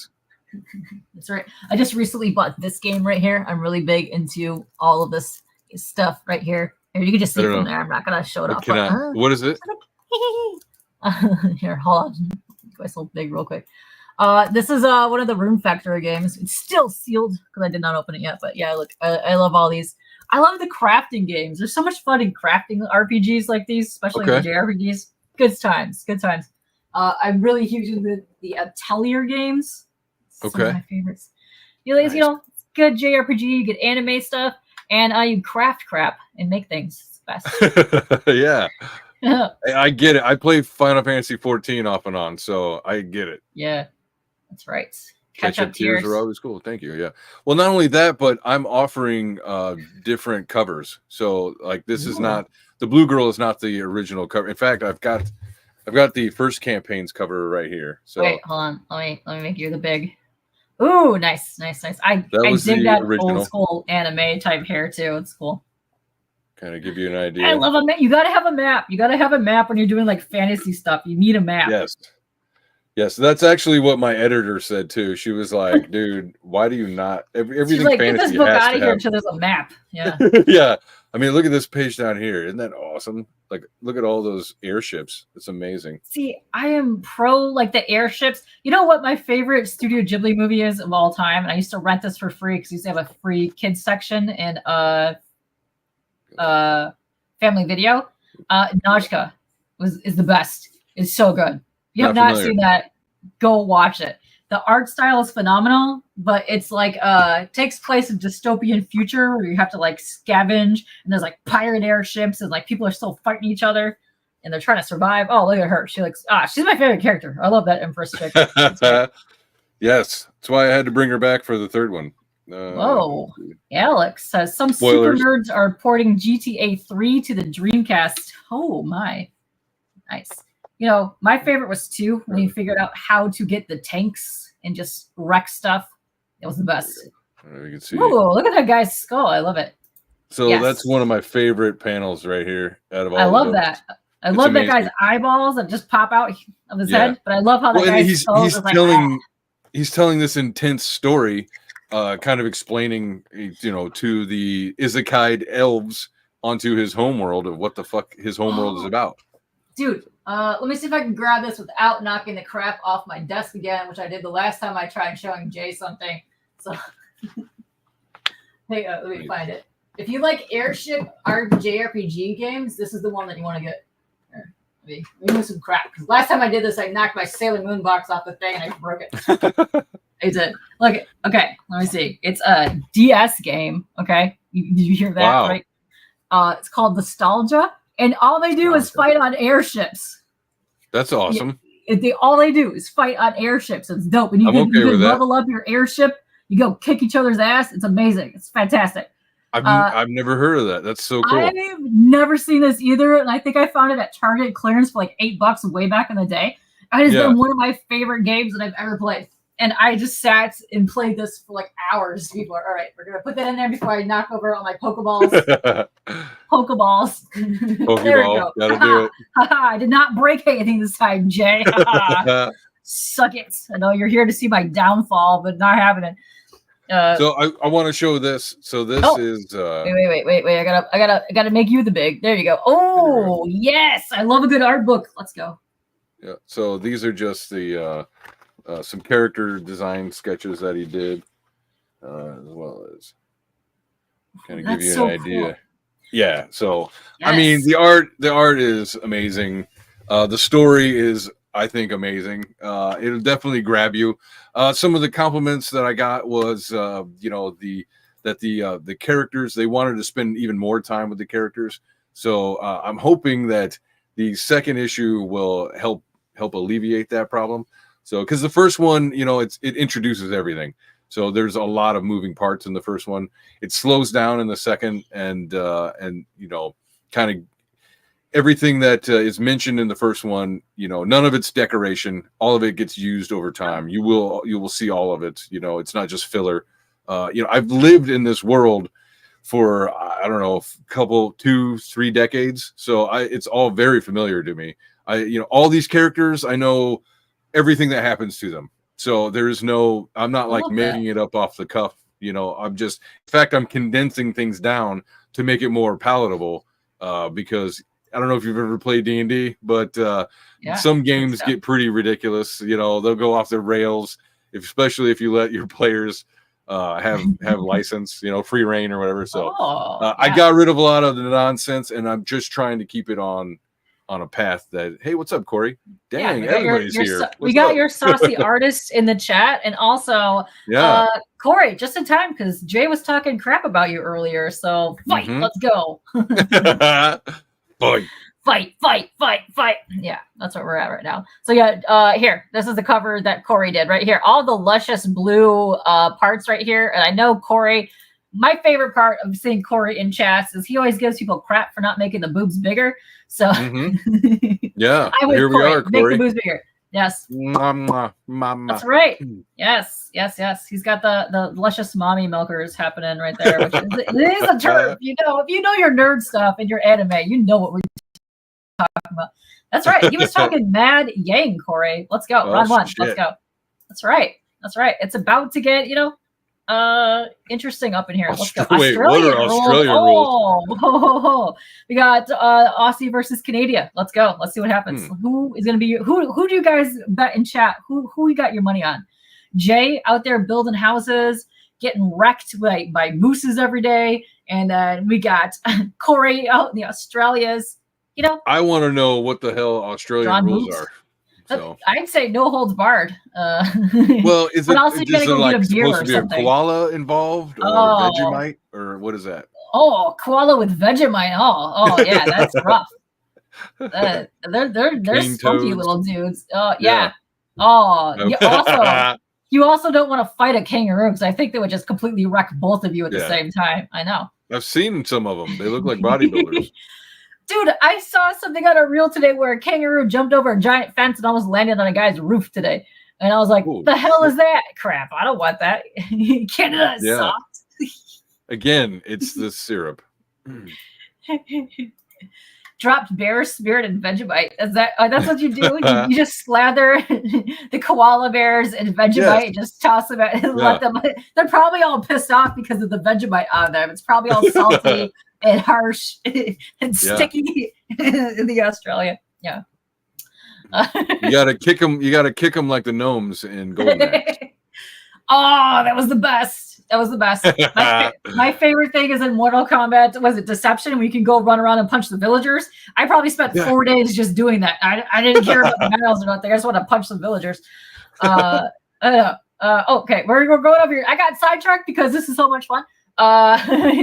[SPEAKER 1] That's right. I just recently bought this game right here. I'm really big into all of this stuff right here. You can just see from there. I'm not gonna show it off.
[SPEAKER 2] What is it?
[SPEAKER 1] Here, hold on. Go so big real quick. This is one of the Rune Factory games. It's still sealed because I did not open it yet. But yeah, look, I love all these. I love the crafting games. There's so much fun in crafting RPGs like these, especially the JRPGs. Good times. I'm really huge into the Atelier games. Some of my favorites. You know, good JRPG. You get anime stuff, and you craft crap and make things. It's best.
[SPEAKER 2] Yeah. I get it. I play Final Fantasy 14 off and on, so I get it.
[SPEAKER 1] Yeah, that's right.
[SPEAKER 2] Catch up tiers are always cool. Thank you. Yeah. Well, not only that, but I'm offering different covers. So, like, this is not the Blue Girl is not the original cover. In fact, I've got the first campaign's cover right here. So
[SPEAKER 1] wait, hold on. Let me make you the big. Ooh, nice. I dig that original old school anime type hair too. It's cool.
[SPEAKER 2] Kind of give you an idea.
[SPEAKER 1] I love a map. You gotta have a map. You gotta have a map when you're doing like fantasy stuff. You need a map.
[SPEAKER 2] Yes. That's actually what my editor said too. She was like, "Dude, why do you not everything
[SPEAKER 1] like,
[SPEAKER 2] fantasy?"
[SPEAKER 1] Get this book out of here until there's a map. Yeah.
[SPEAKER 2] Yeah. I mean, look at this page down here. Isn't that awesome? Like, look at all those airships. It's amazing.
[SPEAKER 1] See, I am pro like the airships. You know what my favorite Studio Ghibli movie is of all time? And I used to rent this for free because I used to have a free kids section in Family Video. Najka is the best. It's so good. If you have not seen that, go watch it. The art style is phenomenal, but it's like takes place in dystopian future where you have to like scavenge and there's like pirate airships and like people are still fighting each other and they're trying to survive. Oh, look at her. She's my favorite character. I love that Empress chick.
[SPEAKER 2] Yes. That's why I had to bring her back for the third one.
[SPEAKER 1] Whoa. Alex says some
[SPEAKER 2] spoilers.
[SPEAKER 1] Super nerds are porting GTA 3 to the Dreamcast. Oh my. Nice. You know, my favorite was 2 when you figured out how to get the tanks and just wreck stuff. It was the best.
[SPEAKER 2] You can see.
[SPEAKER 1] Ooh, look at that guy's skull. I love it.
[SPEAKER 2] So
[SPEAKER 1] Yes.
[SPEAKER 2] that's one of my favorite panels right here. Out of all,
[SPEAKER 1] I love
[SPEAKER 2] of
[SPEAKER 1] that. I
[SPEAKER 2] It's
[SPEAKER 1] love
[SPEAKER 2] amazing.
[SPEAKER 1] that guy's eyeballs that just pop out of his
[SPEAKER 2] Yeah.
[SPEAKER 1] head. But I love how that
[SPEAKER 2] Well, and
[SPEAKER 1] guy's
[SPEAKER 2] he's
[SPEAKER 1] skull is like,
[SPEAKER 2] telling he's telling this intense story, kind of explaining, you know, to the Isekai elves onto his homeworld of what the fuck his homeworld is about.
[SPEAKER 1] dude, let me see if I can grab this without knocking the crap off my desk again, which I did the last time I tried showing Jay something. So, hey, let me find it. If you like airship JRPG games, this is the one that you want to get. Here, let me move some crap. Because last time I did this, I knocked my Sailor Moon box off the thing and I broke it. I did. Look, okay, let me see. It's a DS game. Okay, did you hear that?
[SPEAKER 2] Wow.
[SPEAKER 1] Right? It's called Nostalgia, and all they do is fight on airships.
[SPEAKER 2] That's awesome.
[SPEAKER 1] All they do is fight on airships. It's dope. And you
[SPEAKER 2] I'm
[SPEAKER 1] can,
[SPEAKER 2] okay
[SPEAKER 1] you
[SPEAKER 2] with
[SPEAKER 1] can
[SPEAKER 2] that.
[SPEAKER 1] level up your airship. You go kick each other's ass. It's amazing. It's fantastic.
[SPEAKER 2] I've never heard of that. That's so cool.
[SPEAKER 1] I've never seen this either, and I think I found it at Target clearance for like $8 way back in the day. It has been one of my favorite games that I've ever played. And I just sat and played this for like hours. People are all right. We're gonna put that in there before I knock over all my Pokeballs. Pokeballs. There we go.
[SPEAKER 2] Gotta do it.
[SPEAKER 1] I did not break anything this time, Jay. Suck it. I know you're here to see my downfall, but not happening.
[SPEAKER 2] So I want to show this. So this is
[SPEAKER 1] wait. I gotta make you the big. There you go. Oh yes, I love a good art book. Let's go.
[SPEAKER 2] Yeah. So these are just the some character design sketches that he did, as well as kind of give you an idea.
[SPEAKER 1] Cool.
[SPEAKER 2] Yeah. So I mean, the art is amazing. The story is, I think, amazing. It'll definitely grab you. Some of the compliments that I got was, you know, the characters, they wanted to spend even more time with the characters. So I'm hoping that the second issue will help alleviate that problem. So, because the first one, you know, it introduces everything. So there's a lot of moving parts in the first one. It slows down in the second, and you know, kind of everything that is mentioned in the first one, you know, none of it's decoration. All of it gets used over time. You will see all of it. You know, it's not just filler. You know, I've lived in this world for, I don't know, a couple, 2-3 decades. So it's all very familiar to me. You know, all these characters, I know everything that happens to them. So I'm not like making it up off the cuff. You know, in fact, I'm condensing things down to make it more palatable, because I don't know if you've ever played D&D, but some games get pretty ridiculous. You know, they'll go off the rails, especially if you let your players have license, you know, free reign or whatever. So I got rid of a lot of the nonsense, and I'm just trying to keep it on a path that, hey, what's up, Corey? Dang, everybody's here.
[SPEAKER 1] We got your saucy artist in the chat, and also Corey, just in time, because Jay was talking crap about you earlier. So fight, let's go. Fight. Yeah, that's what we're at right now. So here, this is the cover that Corey did right here. All the luscious blue parts right here. And I know Corey, my favorite part of seeing Corey in chats is he always gives people crap for not making the boobs bigger. So
[SPEAKER 2] yeah,
[SPEAKER 1] here we are, Corey. Make the boobs bigger. Yes.
[SPEAKER 2] Mama.
[SPEAKER 1] That's right. Yes. He's got the luscious mommy milkers happening right there, which it is a term. You know, if you know your nerd stuff and your anime, you know what we're talking about. That's right. He was talking mad yang, Corey. Let's go. Round one.
[SPEAKER 2] Shit.
[SPEAKER 1] Let's go. That's right. It's about to get, you know, interesting up in here. Let's go.
[SPEAKER 2] Wait, what are Australian rules?
[SPEAKER 1] Oh. We got Aussie versus Canada. Let's go. Let's see what happens. Who is going to be who do you guys bet in chat? Who you got your money on? Jay out there building houses, getting wrecked by mooses every day, and then we got Corey out in the Australias. You know,
[SPEAKER 2] I want to know what the hell Australian rules are. So
[SPEAKER 1] I'd say no holds barred.
[SPEAKER 2] Well, is it
[SPEAKER 1] also
[SPEAKER 2] like supposed to be a koala involved, or Vegemite, or what is that?
[SPEAKER 1] Oh, koala with Vegemite. Oh, yeah, that's rough. They're spunky little dudes. Oh, yeah. Oh, you also don't want to fight a kangaroo, because I think they would just completely wreck both of you at the same time. I know.
[SPEAKER 2] I've seen some of them. They look like bodybuilders.
[SPEAKER 1] Dude, I saw something on a reel today where a kangaroo jumped over a giant fence and almost landed on a guy's roof today. And I was like,
[SPEAKER 2] Ooh.
[SPEAKER 1] the hell is that? Crap, I don't want that. Canada is soft.
[SPEAKER 2] Again, it's the syrup.
[SPEAKER 1] Dropped bear spirit and Vegemite. Is that that's what you do? You just slather the koala bears in Vegemite and just toss them out and let them. They're probably all pissed off because of the Vegemite on them. It's probably all salty and harsh and sticky in the Australia. Yeah.
[SPEAKER 2] You gotta kick them. You gotta kick them like the gnomes in Golden Axe.
[SPEAKER 1] Oh, that was the best. That was the best. My favorite thing is in Mortal Kombat. Was it Deception? We can go run around and punch the villagers. I probably spent 4 days just doing that. I didn't care about the medals or nothing. I just want to punch the villagers. Okay, we're going over here. I got sidetracked because this is so much fun.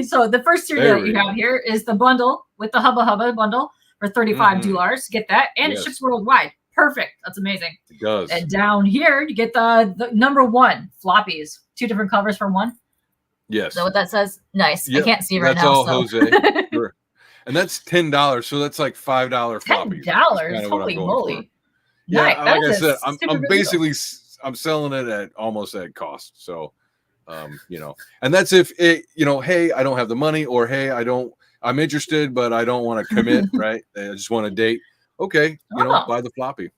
[SPEAKER 1] So the first tier that you have here is the bundle with the Hubba Hubba bundle for $35. Get that, and it ships worldwide. Perfect. That's amazing.
[SPEAKER 2] It does.
[SPEAKER 1] And down here, you get the number 1 floppies. 2 different covers from one.
[SPEAKER 2] Yes.
[SPEAKER 1] Is that what that says? Nice.
[SPEAKER 2] Yep.
[SPEAKER 1] I can't see right
[SPEAKER 2] that's
[SPEAKER 1] now.
[SPEAKER 2] All Jose. Sure. And that's $10. So that's like $5 floppies.
[SPEAKER 1] $10. Holy moly.
[SPEAKER 2] Yeah,
[SPEAKER 1] nice.
[SPEAKER 2] like I said, I'm basically I'm selling it at almost at cost. So and that's if it, hey, I don't have the money, or hey, I'm interested, but I don't want to commit, right? I just want a date. Okay, buy the floppy.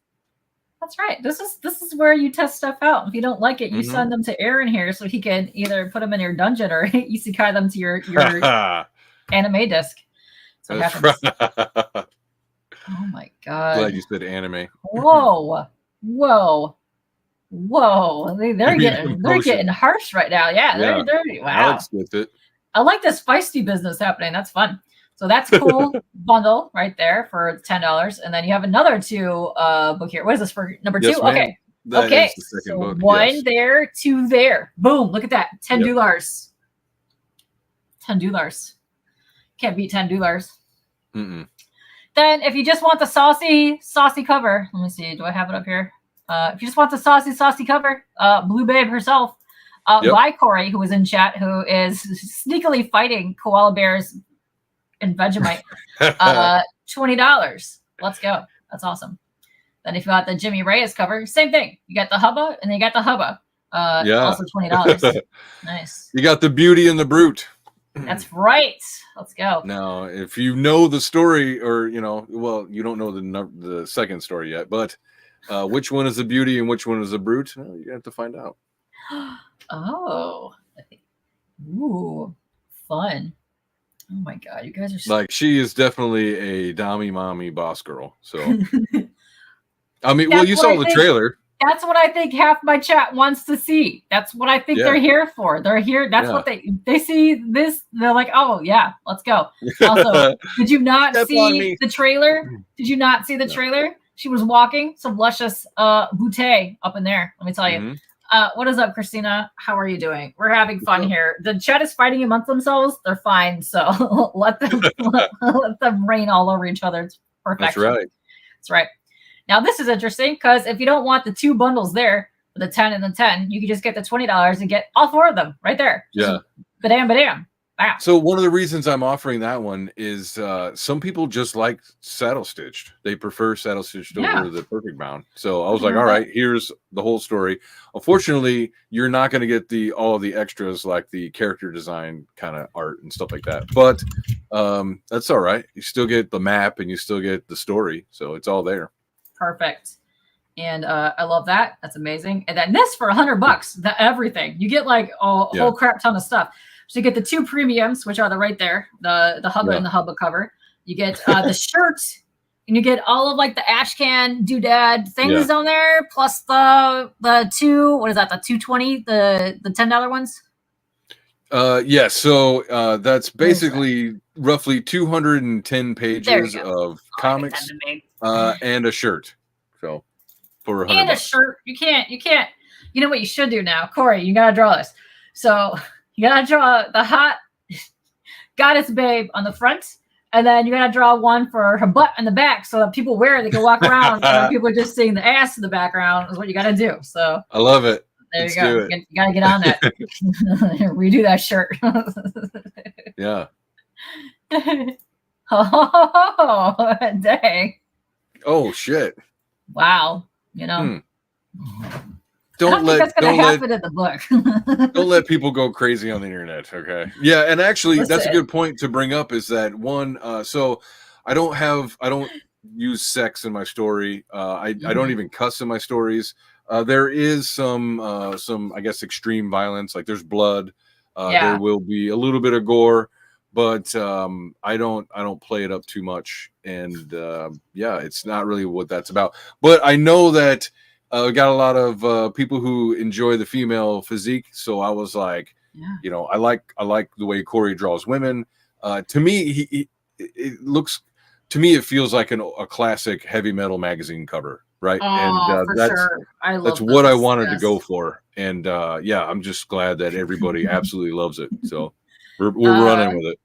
[SPEAKER 1] That's right. This is where you test stuff out. If you don't like it, you send them to Aaron here so he can either put them in your dungeon or isekai them to your anime disc. So happens. Oh my god.
[SPEAKER 2] Glad you said anime.
[SPEAKER 1] Whoa. They're getting harsh right now. Yeah, they're wow.
[SPEAKER 2] Alex gets it.
[SPEAKER 1] I like this feisty business happening. That's fun. So that's cool. Bundle right there for $10. And then you have another 2 book here. What is this for number 2? Okay. Okay. So book. 1 there, 2 there. Boom. Look at that. $10. $10. Can't beat $10.
[SPEAKER 2] Mm-mm.
[SPEAKER 1] Then if you just want the saucy cover, let me see. Do I have it up here? If you just want the saucy cover, Blue Babe herself, by Corey, who was in chat, who is sneakily fighting koala bears and Vegemite. $20. Let's go. That's awesome. Then if you want the Jimmy Reyes cover, same thing. You got the Hubba, and then you got the Hubba. Also $20. Nice.
[SPEAKER 2] You got the Beauty and the Brute.
[SPEAKER 1] That's right. Let's go.
[SPEAKER 2] Now, if you know the story, or you don't know the second story yet, but which one is the Beauty and which one is the Brute? Well, you have to find out.
[SPEAKER 1] Oh. Ooh. Fun. Oh my god, you guys are
[SPEAKER 2] like, she is definitely a Dami Mommy boss girl. So I mean, you saw the trailer.
[SPEAKER 1] That's what I think half my chat wants to see. That's what I think they're here for. They're here. That's what they see this. They're like, oh yeah, let's go. Also, did you not see the trailer? Did you not see the trailer? She was walking some luscious boutte up in there. Let me tell you. What is up, Christina? How are you doing? We're having fun here. The chat is fighting amongst themselves. They're fine. So let them let them rain all over each other. It's perfection.
[SPEAKER 2] That's right.
[SPEAKER 1] That's right. Now this is interesting because if you don't want the 2 bundles there, the 10 and the 10, you can just get the $20 and get all 4 of them right there.
[SPEAKER 2] Yeah.
[SPEAKER 1] Badam. Wow.
[SPEAKER 2] So one of the reasons I'm offering that one is some people just like saddle stitched. They prefer saddle stitched over the perfect bound. So I was like, all right, here's the whole story. Unfortunately, you're not going to get all of the extras like the character design kind of art and stuff like that. But that's all right. You still get the map and you still get the story. So it's all there.
[SPEAKER 1] Perfect. And I love that. That's amazing. And then this for $100, everything. You get like a whole crap ton of stuff. So you get the 2 premiums, which are right there, the Hubba and the Hubba cover. You get the shirt, and you get all of like the Ashcan doodad things on there, plus the 2. What is that? The 220, the $10 ones.
[SPEAKER 2] Yes. So that's basically roughly 210 pages of comics and a shirt. So for $100.
[SPEAKER 1] And a shirt. You can't. You know what you should do now, Corey? You gotta draw this. So you gotta draw the hot goddess babe on the front, and then you gotta draw one for her butt in the back, so that people wear it, they can walk around, and people are just seeing the ass in the background. Is what you gotta do. So
[SPEAKER 2] I love it.
[SPEAKER 1] There you go. You gotta get on that. Redo that shirt.
[SPEAKER 2] Yeah.
[SPEAKER 1] Oh, dang.
[SPEAKER 2] Oh shit.
[SPEAKER 1] Wow. You know, I
[SPEAKER 2] Don't
[SPEAKER 1] don't think that's
[SPEAKER 2] let
[SPEAKER 1] going
[SPEAKER 2] don't
[SPEAKER 1] to
[SPEAKER 2] let
[SPEAKER 1] happen in the book.
[SPEAKER 2] don't let people go crazy on the internet. Okay. Yeah, and actually that's a
[SPEAKER 1] Listen.
[SPEAKER 2] good point to bring up is that one so I don't use sex in my story. I don't even cuss in my stories. There is some I guess extreme violence, like there's blood. There
[SPEAKER 1] Yeah.
[SPEAKER 2] will be a little bit of gore, but I don't play it up too much. And yeah, it's not really what that's about. But I know that we got a lot of people who enjoy the female physique, so I was like,
[SPEAKER 1] Yeah.
[SPEAKER 2] you know, I like the way Corey draws women. To me, it looks to me it feels like a classic heavy metal magazine cover, right? And
[SPEAKER 1] Oh, for sure. I
[SPEAKER 2] that's
[SPEAKER 1] love
[SPEAKER 2] what I
[SPEAKER 1] those.
[SPEAKER 2] wanted to
[SPEAKER 1] Yes.
[SPEAKER 2] go for. And yeah, I'm just glad that everybody absolutely loves it. So we're
[SPEAKER 1] Uh,
[SPEAKER 2] running with it.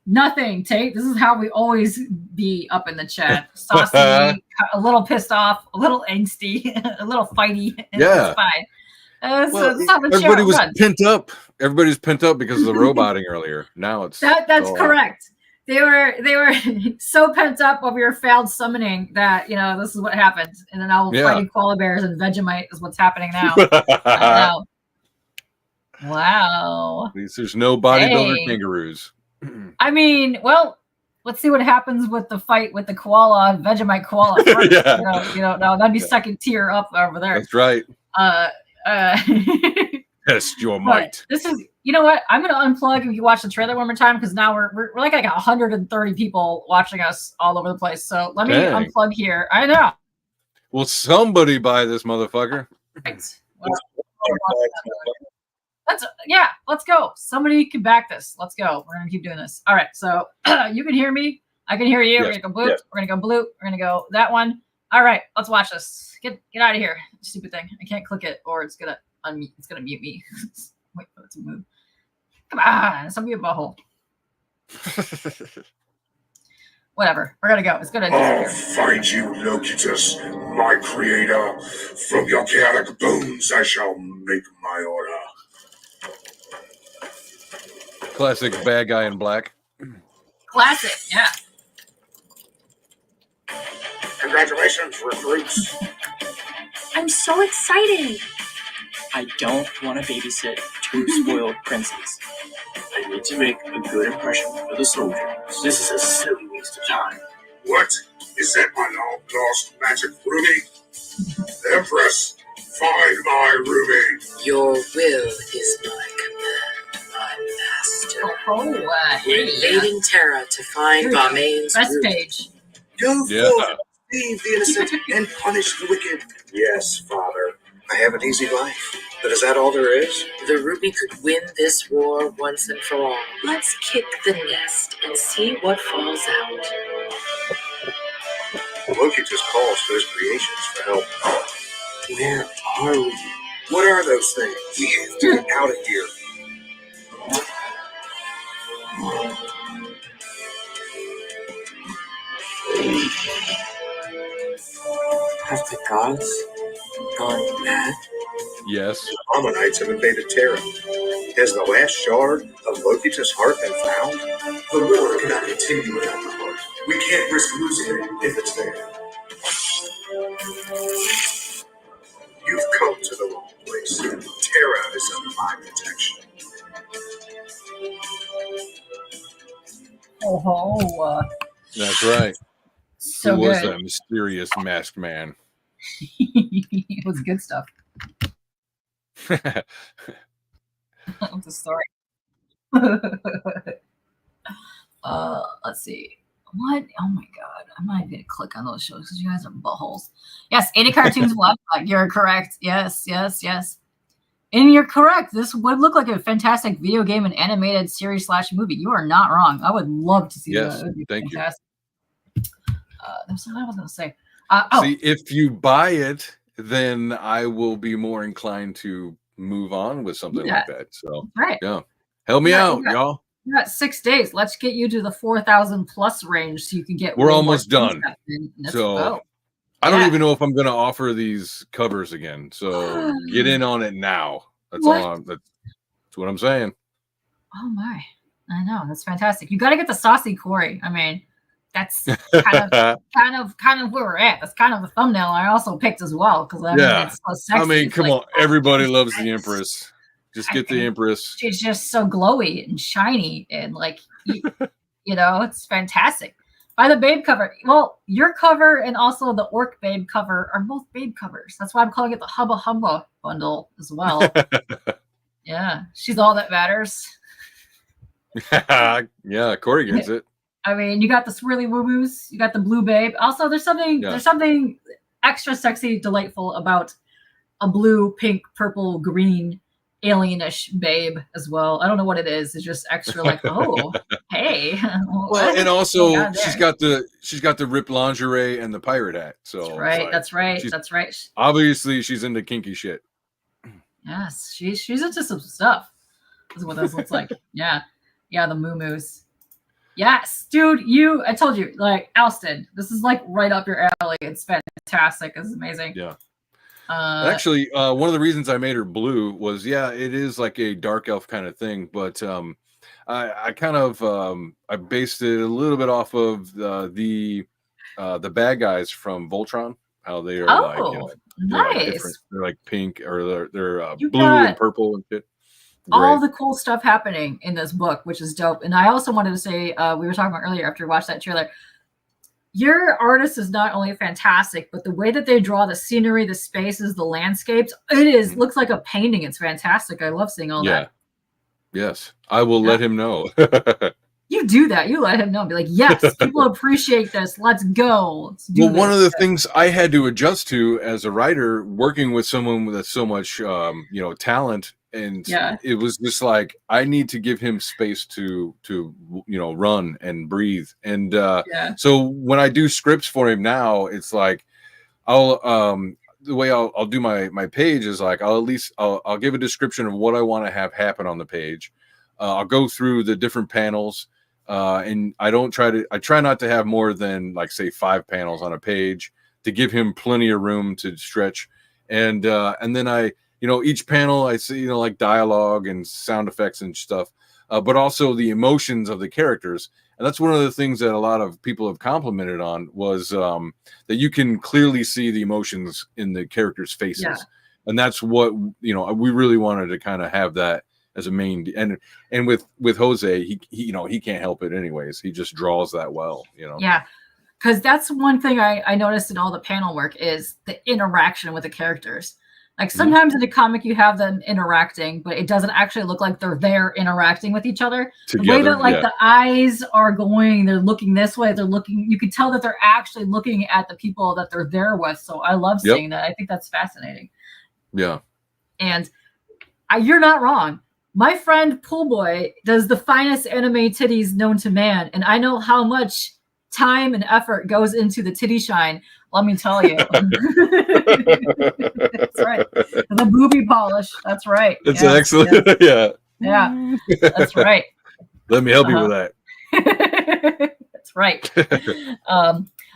[SPEAKER 1] Nothing, Tate. This is how we always be up in the chat. Saucy, a little pissed off, a little angsty, a little fighty.
[SPEAKER 2] Yeah.
[SPEAKER 1] It's fine.
[SPEAKER 2] Well,
[SPEAKER 1] This is how the
[SPEAKER 2] everybody
[SPEAKER 1] chat
[SPEAKER 2] was
[SPEAKER 1] runs.
[SPEAKER 2] pent up. Everybody's pent up because of the roboting earlier. Now it's
[SPEAKER 1] That's
[SPEAKER 2] all
[SPEAKER 1] correct. They were so pent up over your failed summoning that this is what happened. And then I'll fighting koala bears and Vegemite is what's happening now. I know. Wow.
[SPEAKER 2] At least there's no bodybuilder kangaroos.
[SPEAKER 1] I mean, well, let's see what happens with the fight with the koala, Vegemite koala. First.
[SPEAKER 2] Yeah.
[SPEAKER 1] No, that'd be second tier up over there.
[SPEAKER 2] That's right. Test your might.
[SPEAKER 1] This is, you know what? I'm gonna unplug if you watch the trailer one more time because now we're like 130 people watching us all over the place. So let me unplug here. I know.
[SPEAKER 2] Will somebody buy this motherfucker?
[SPEAKER 1] Right. Let's go. Somebody can back this. Let's go. We're gonna keep doing this. All right. So you can hear me. I can hear you. We're gonna go blue. We're gonna go blue. We're gonna go that one. All right. Let's watch this. Get out of here. Stupid thing. I can't click it or it's gonna unmute. It's gonna mute me. Wait for it to move. Come on. Some of your butthole. Whatever. We're gonna go. It's gonna
[SPEAKER 3] I'll
[SPEAKER 1] disappear.
[SPEAKER 3] find you, Locutus, my creator. From your chaotic bones I shall make my order.
[SPEAKER 2] Classic bad guy in black.
[SPEAKER 1] Classic. Yeah.
[SPEAKER 6] Congratulations, recruits.
[SPEAKER 4] I'm so excited.
[SPEAKER 5] I don't want to babysit two spoiled princes.
[SPEAKER 6] I need to make a good impression for the soldiers. This is a silly waste of time.
[SPEAKER 3] What? Is that my long-lost magic ruby? Empress, find my ruby.
[SPEAKER 7] Your will is my command, my master.
[SPEAKER 1] Oh,
[SPEAKER 7] We're invading Terra to find Balmain's
[SPEAKER 1] best
[SPEAKER 7] ruby.
[SPEAKER 1] page.
[SPEAKER 8] Go forth, save the innocent, and punish the wicked. Yes, Father. I have an easy life. But is that all there is?
[SPEAKER 7] The ruby could win this war once and for all. Let's kick the nest and see what falls out.
[SPEAKER 8] Locutus calls to his creations for help. Where are we? What are those things? We have to get out of here.
[SPEAKER 5] Have the gods gone mad?
[SPEAKER 2] Yes.
[SPEAKER 8] The Ammonites have invaded Terra. Has the last shard of Locutus' heart been found? The war cannot continue without the heart. We can't risk losing it if it's there. You've come to the wrong place. Terra is under my protection.
[SPEAKER 1] Oh,
[SPEAKER 2] That's right.
[SPEAKER 1] so
[SPEAKER 2] Who was
[SPEAKER 1] good.
[SPEAKER 2] that mysterious masked man?
[SPEAKER 1] It was good stuff. I'm so sorry. Let's see. What? Oh my god. I'm not even gonna click on those shows because you guys are buttholes. Yes, 80 cartoons left. You're correct. Yes. And you're correct. This would look like a fantastic video game and animated series / movie. You are not wrong. I would love to see
[SPEAKER 2] Yes,
[SPEAKER 1] that. It would be
[SPEAKER 2] thank
[SPEAKER 1] fantastic. That's what I was gonna say.
[SPEAKER 2] See, if you buy it, then I will be more inclined to move on with something like that. So,
[SPEAKER 1] right.
[SPEAKER 2] Yeah. Help me out, y'all.
[SPEAKER 1] You got 6 days. Let's get you to the 4,000 plus range so you can get.
[SPEAKER 2] We're almost done.
[SPEAKER 1] Let's
[SPEAKER 2] So
[SPEAKER 1] go.
[SPEAKER 2] I don't even know if I'm going to offer these covers again. So get in on it now. That's all. That's what I'm saying.
[SPEAKER 1] Oh my! I know, that's fantastic. You got to get the saucy Corey. I mean, that's kind of where we're at. That's kind of the thumbnail I also picked as well because I mean it's so sexy.
[SPEAKER 2] I mean,
[SPEAKER 1] It's
[SPEAKER 2] come
[SPEAKER 1] like,
[SPEAKER 2] on, everybody loves the Empress. Just get the Empress.
[SPEAKER 1] She's just so glowy and shiny and like you know, it's fantastic. By the Babe cover. Well, your cover and also the Orc Babe cover are both Babe covers. That's why I'm calling it the Hubba Hubba bundle as well. Yeah, she's all that matters.
[SPEAKER 2] Yeah, Corey gets it.
[SPEAKER 1] I mean, you got the swirly woo-woos, you got the blue babe. Also, there's something extra sexy, delightful about a blue, pink, purple, green, alienish babe as well. I don't know what it is. It's just extra like, oh, hey.
[SPEAKER 2] Well, and also she's got the ripped lingerie and the pirate hat. So
[SPEAKER 1] that's right.
[SPEAKER 2] Obviously, she's into kinky shit.
[SPEAKER 1] Yes, she's into some stuff. This is what this looks like. Yeah, the moo-moos. Yes, dude, I told you, like, Alston, this is like right up your alley. It's fantastic. It's amazing.
[SPEAKER 2] Yeah. Actually, one of the reasons I made her blue was, it is like a dark elf kind of thing, but I kind of I based it a little bit off of the bad guys from Voltron, how they are
[SPEAKER 1] nice.
[SPEAKER 2] They're like pink or they're blue and purple and shit.
[SPEAKER 1] All the cool stuff happening in this book, which is dope. And I also wanted to say, we were talking about earlier after we watched that trailer, your artist is not only fantastic, but the way that they draw the scenery, the spaces, the landscapes, looks like a painting. It's fantastic. I love seeing all that.
[SPEAKER 2] Yes. I will let him know.
[SPEAKER 1] You do that. You let him know. Be like, yes, people appreciate this. Let's go. Let's do this.
[SPEAKER 2] One of the things I had to adjust to as a writer, working with someone with so much, talent, and it was just like, I need to give him space to run and breathe. And so when I do scripts for him now, it's like the way I'll do my page is like, I'll give a description of what I want to have happen on the page. I'll go through the different panels, and I try not to have more than, like, say 5 panels on a page to give him plenty of room to stretch. And then each panel I see, like dialogue and sound effects and stuff, but also the emotions of the characters. And that's one of the things that a lot of people have complimented on was that you can clearly see the emotions in the characters' faces. Yeah. And that's what, we really wanted to kind of have that as a main, and with Jose, he can't help it anyways. He just draws that well,
[SPEAKER 1] Yeah. Because that's one thing I noticed in all the panel work is the interaction with the characters. Like sometimes in the comic you have them interacting, but it doesn't actually look like they're there interacting with each other. Together, the way that the eyes are going, they're looking this way, you can tell that they're actually looking at the people that they're there with. So I love seeing that. I think that's fascinating.
[SPEAKER 2] Yeah.
[SPEAKER 1] And you're not wrong. My friend Poolboy does the finest anime titties known to man, and I know how much time and effort goes into the titty shine. Let me tell you. That's right. The booby polish. That's right.
[SPEAKER 2] It's excellent.
[SPEAKER 1] Yeah. Yeah. That's right.
[SPEAKER 2] Let me help you with that.
[SPEAKER 1] That's right.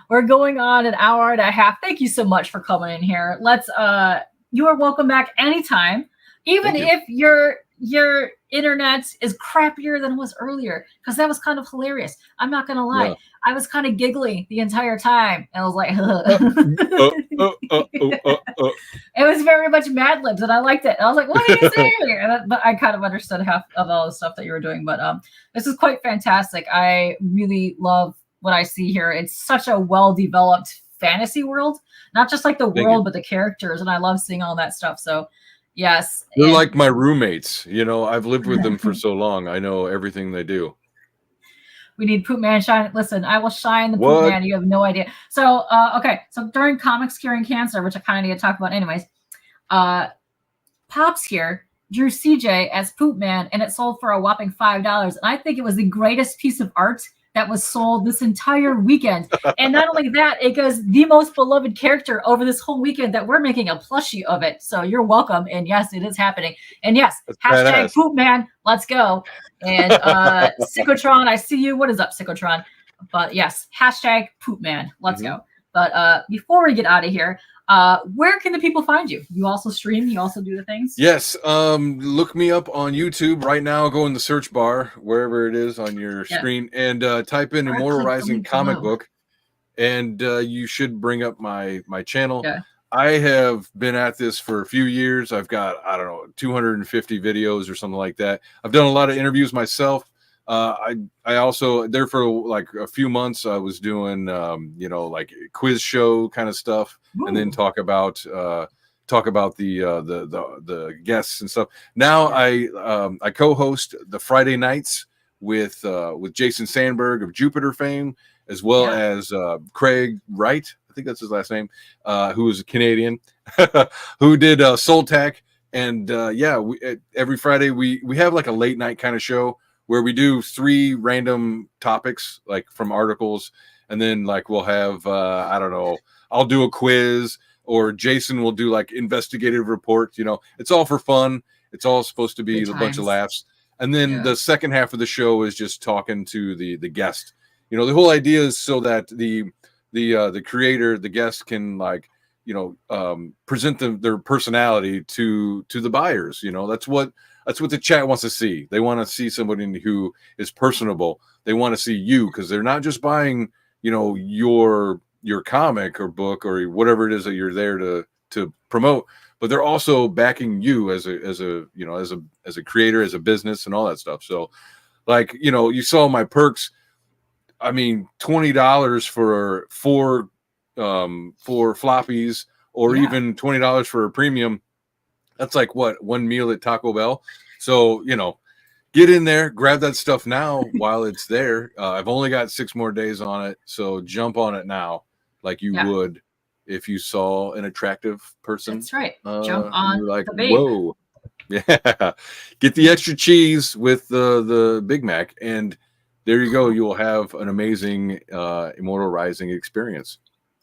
[SPEAKER 1] We're going on an hour and a half. Thank you so much for coming in here. You are welcome back anytime. Even if your internet is crappier than it was earlier, because that was kind of hilarious. I'm not gonna lie. Yeah. I was kind of giggling the entire time. And I was like, it was very much Mad Libs, and I liked it. And I was like, what are you saying? But I kind of understood half of all the stuff that you were doing. But this is quite fantastic. I really love what I see here. It's such a well-developed fantasy world, not just like the world, but the characters. And I love seeing all that stuff. So yes.
[SPEAKER 2] They're like my roommates. I've lived with them for so long. I know everything they do.
[SPEAKER 1] We need Poop Man shine. Listen, I will shine the Poop Man. You have no idea. So, okay. So during Comics Curing Cancer, which I kind of need to talk about anyways, Pops here drew CJ as Poop Man, and it sold for a whopping $5. And I think it was the greatest piece of art that was sold this entire weekend. And not only that, it goes the most beloved character over this whole weekend that we're making a plushie of it. So you're welcome. And yes, it is happening. And yes, hashtag Poop Man, let's go. And Psychotron, I see you. What is up, Psychotron? But yes, hashtag Poop Man, let's go. But before we get out of here, where can the people find you? You also stream. You also do the things.
[SPEAKER 2] Yes. Look me up on YouTube right now. Go in the search bar wherever it is on your screen and type in
[SPEAKER 1] Or
[SPEAKER 2] Immortal
[SPEAKER 1] click the
[SPEAKER 2] Rising
[SPEAKER 1] link
[SPEAKER 2] comic
[SPEAKER 1] below.
[SPEAKER 2] book, and you should bring up my channel.
[SPEAKER 1] Yeah.
[SPEAKER 2] I have been at this for a few years. I've got, I don't know, 250 videos or something like that. I've done a lot of interviews myself. I also there for like a few months. I was doing like quiz show kind of stuff, and then talk about the guests and stuff. Now I co-host the Friday nights with Jason Sandberg of Jupiter fame, as well as Craig Wright. I think that's his last name, who is a Canadian, who did Soul Tech. And every Friday we have like a late night kind of show where we do 3 random topics, like from articles. And then like we'll have, I don't know, I'll do a quiz, or Jason will do like investigative reports. It's all for fun. It's all supposed to be a bunch of laughs. And then the second half of the show is just talking to the guest. The whole idea is so that the creator, the guest, can present their personality to the buyers. That's what the chat wants to see. They want to see somebody who is personable. They want to see you, because they're not just buying your comic or book or whatever it is that you're there to promote, but they're also backing you as a creator, as a business, and all that stuff. So you saw my perks. I mean, $20 for four floppies, or even $20 for a premium. That's like what, one meal at Taco Bell. So get in there, grab that stuff now while it's there. I've only got 6 more days on it, so jump on it now, like you would if you saw an attractive person.
[SPEAKER 1] That's right. Jump on
[SPEAKER 2] like,
[SPEAKER 1] the babe.
[SPEAKER 2] whoa, yeah. Get the extra cheese with the Big Mac, and there you go. You will have an amazing Immortal Rising experience.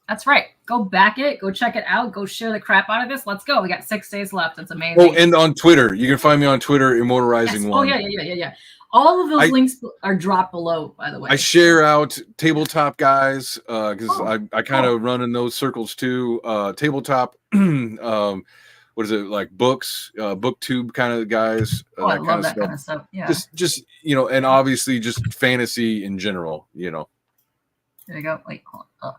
[SPEAKER 1] That's right. Go back it. Go check it out. Go share the crap out of this. Let's go. We got 6 days left. It's amazing.
[SPEAKER 2] Oh, and on Twitter. You can find me on Twitter, Immortal Rising 1.
[SPEAKER 1] Oh, yeah. All of those links are dropped belolo, by the way.
[SPEAKER 2] I share out Tabletop guys, because I kind of run in those circles too. Tabletop, what is it, like books, booktube kind of guys.
[SPEAKER 1] I love that kind of stuff. Yeah.
[SPEAKER 2] Just and obviously just fantasy in general.
[SPEAKER 1] There you go. Wait, hold on.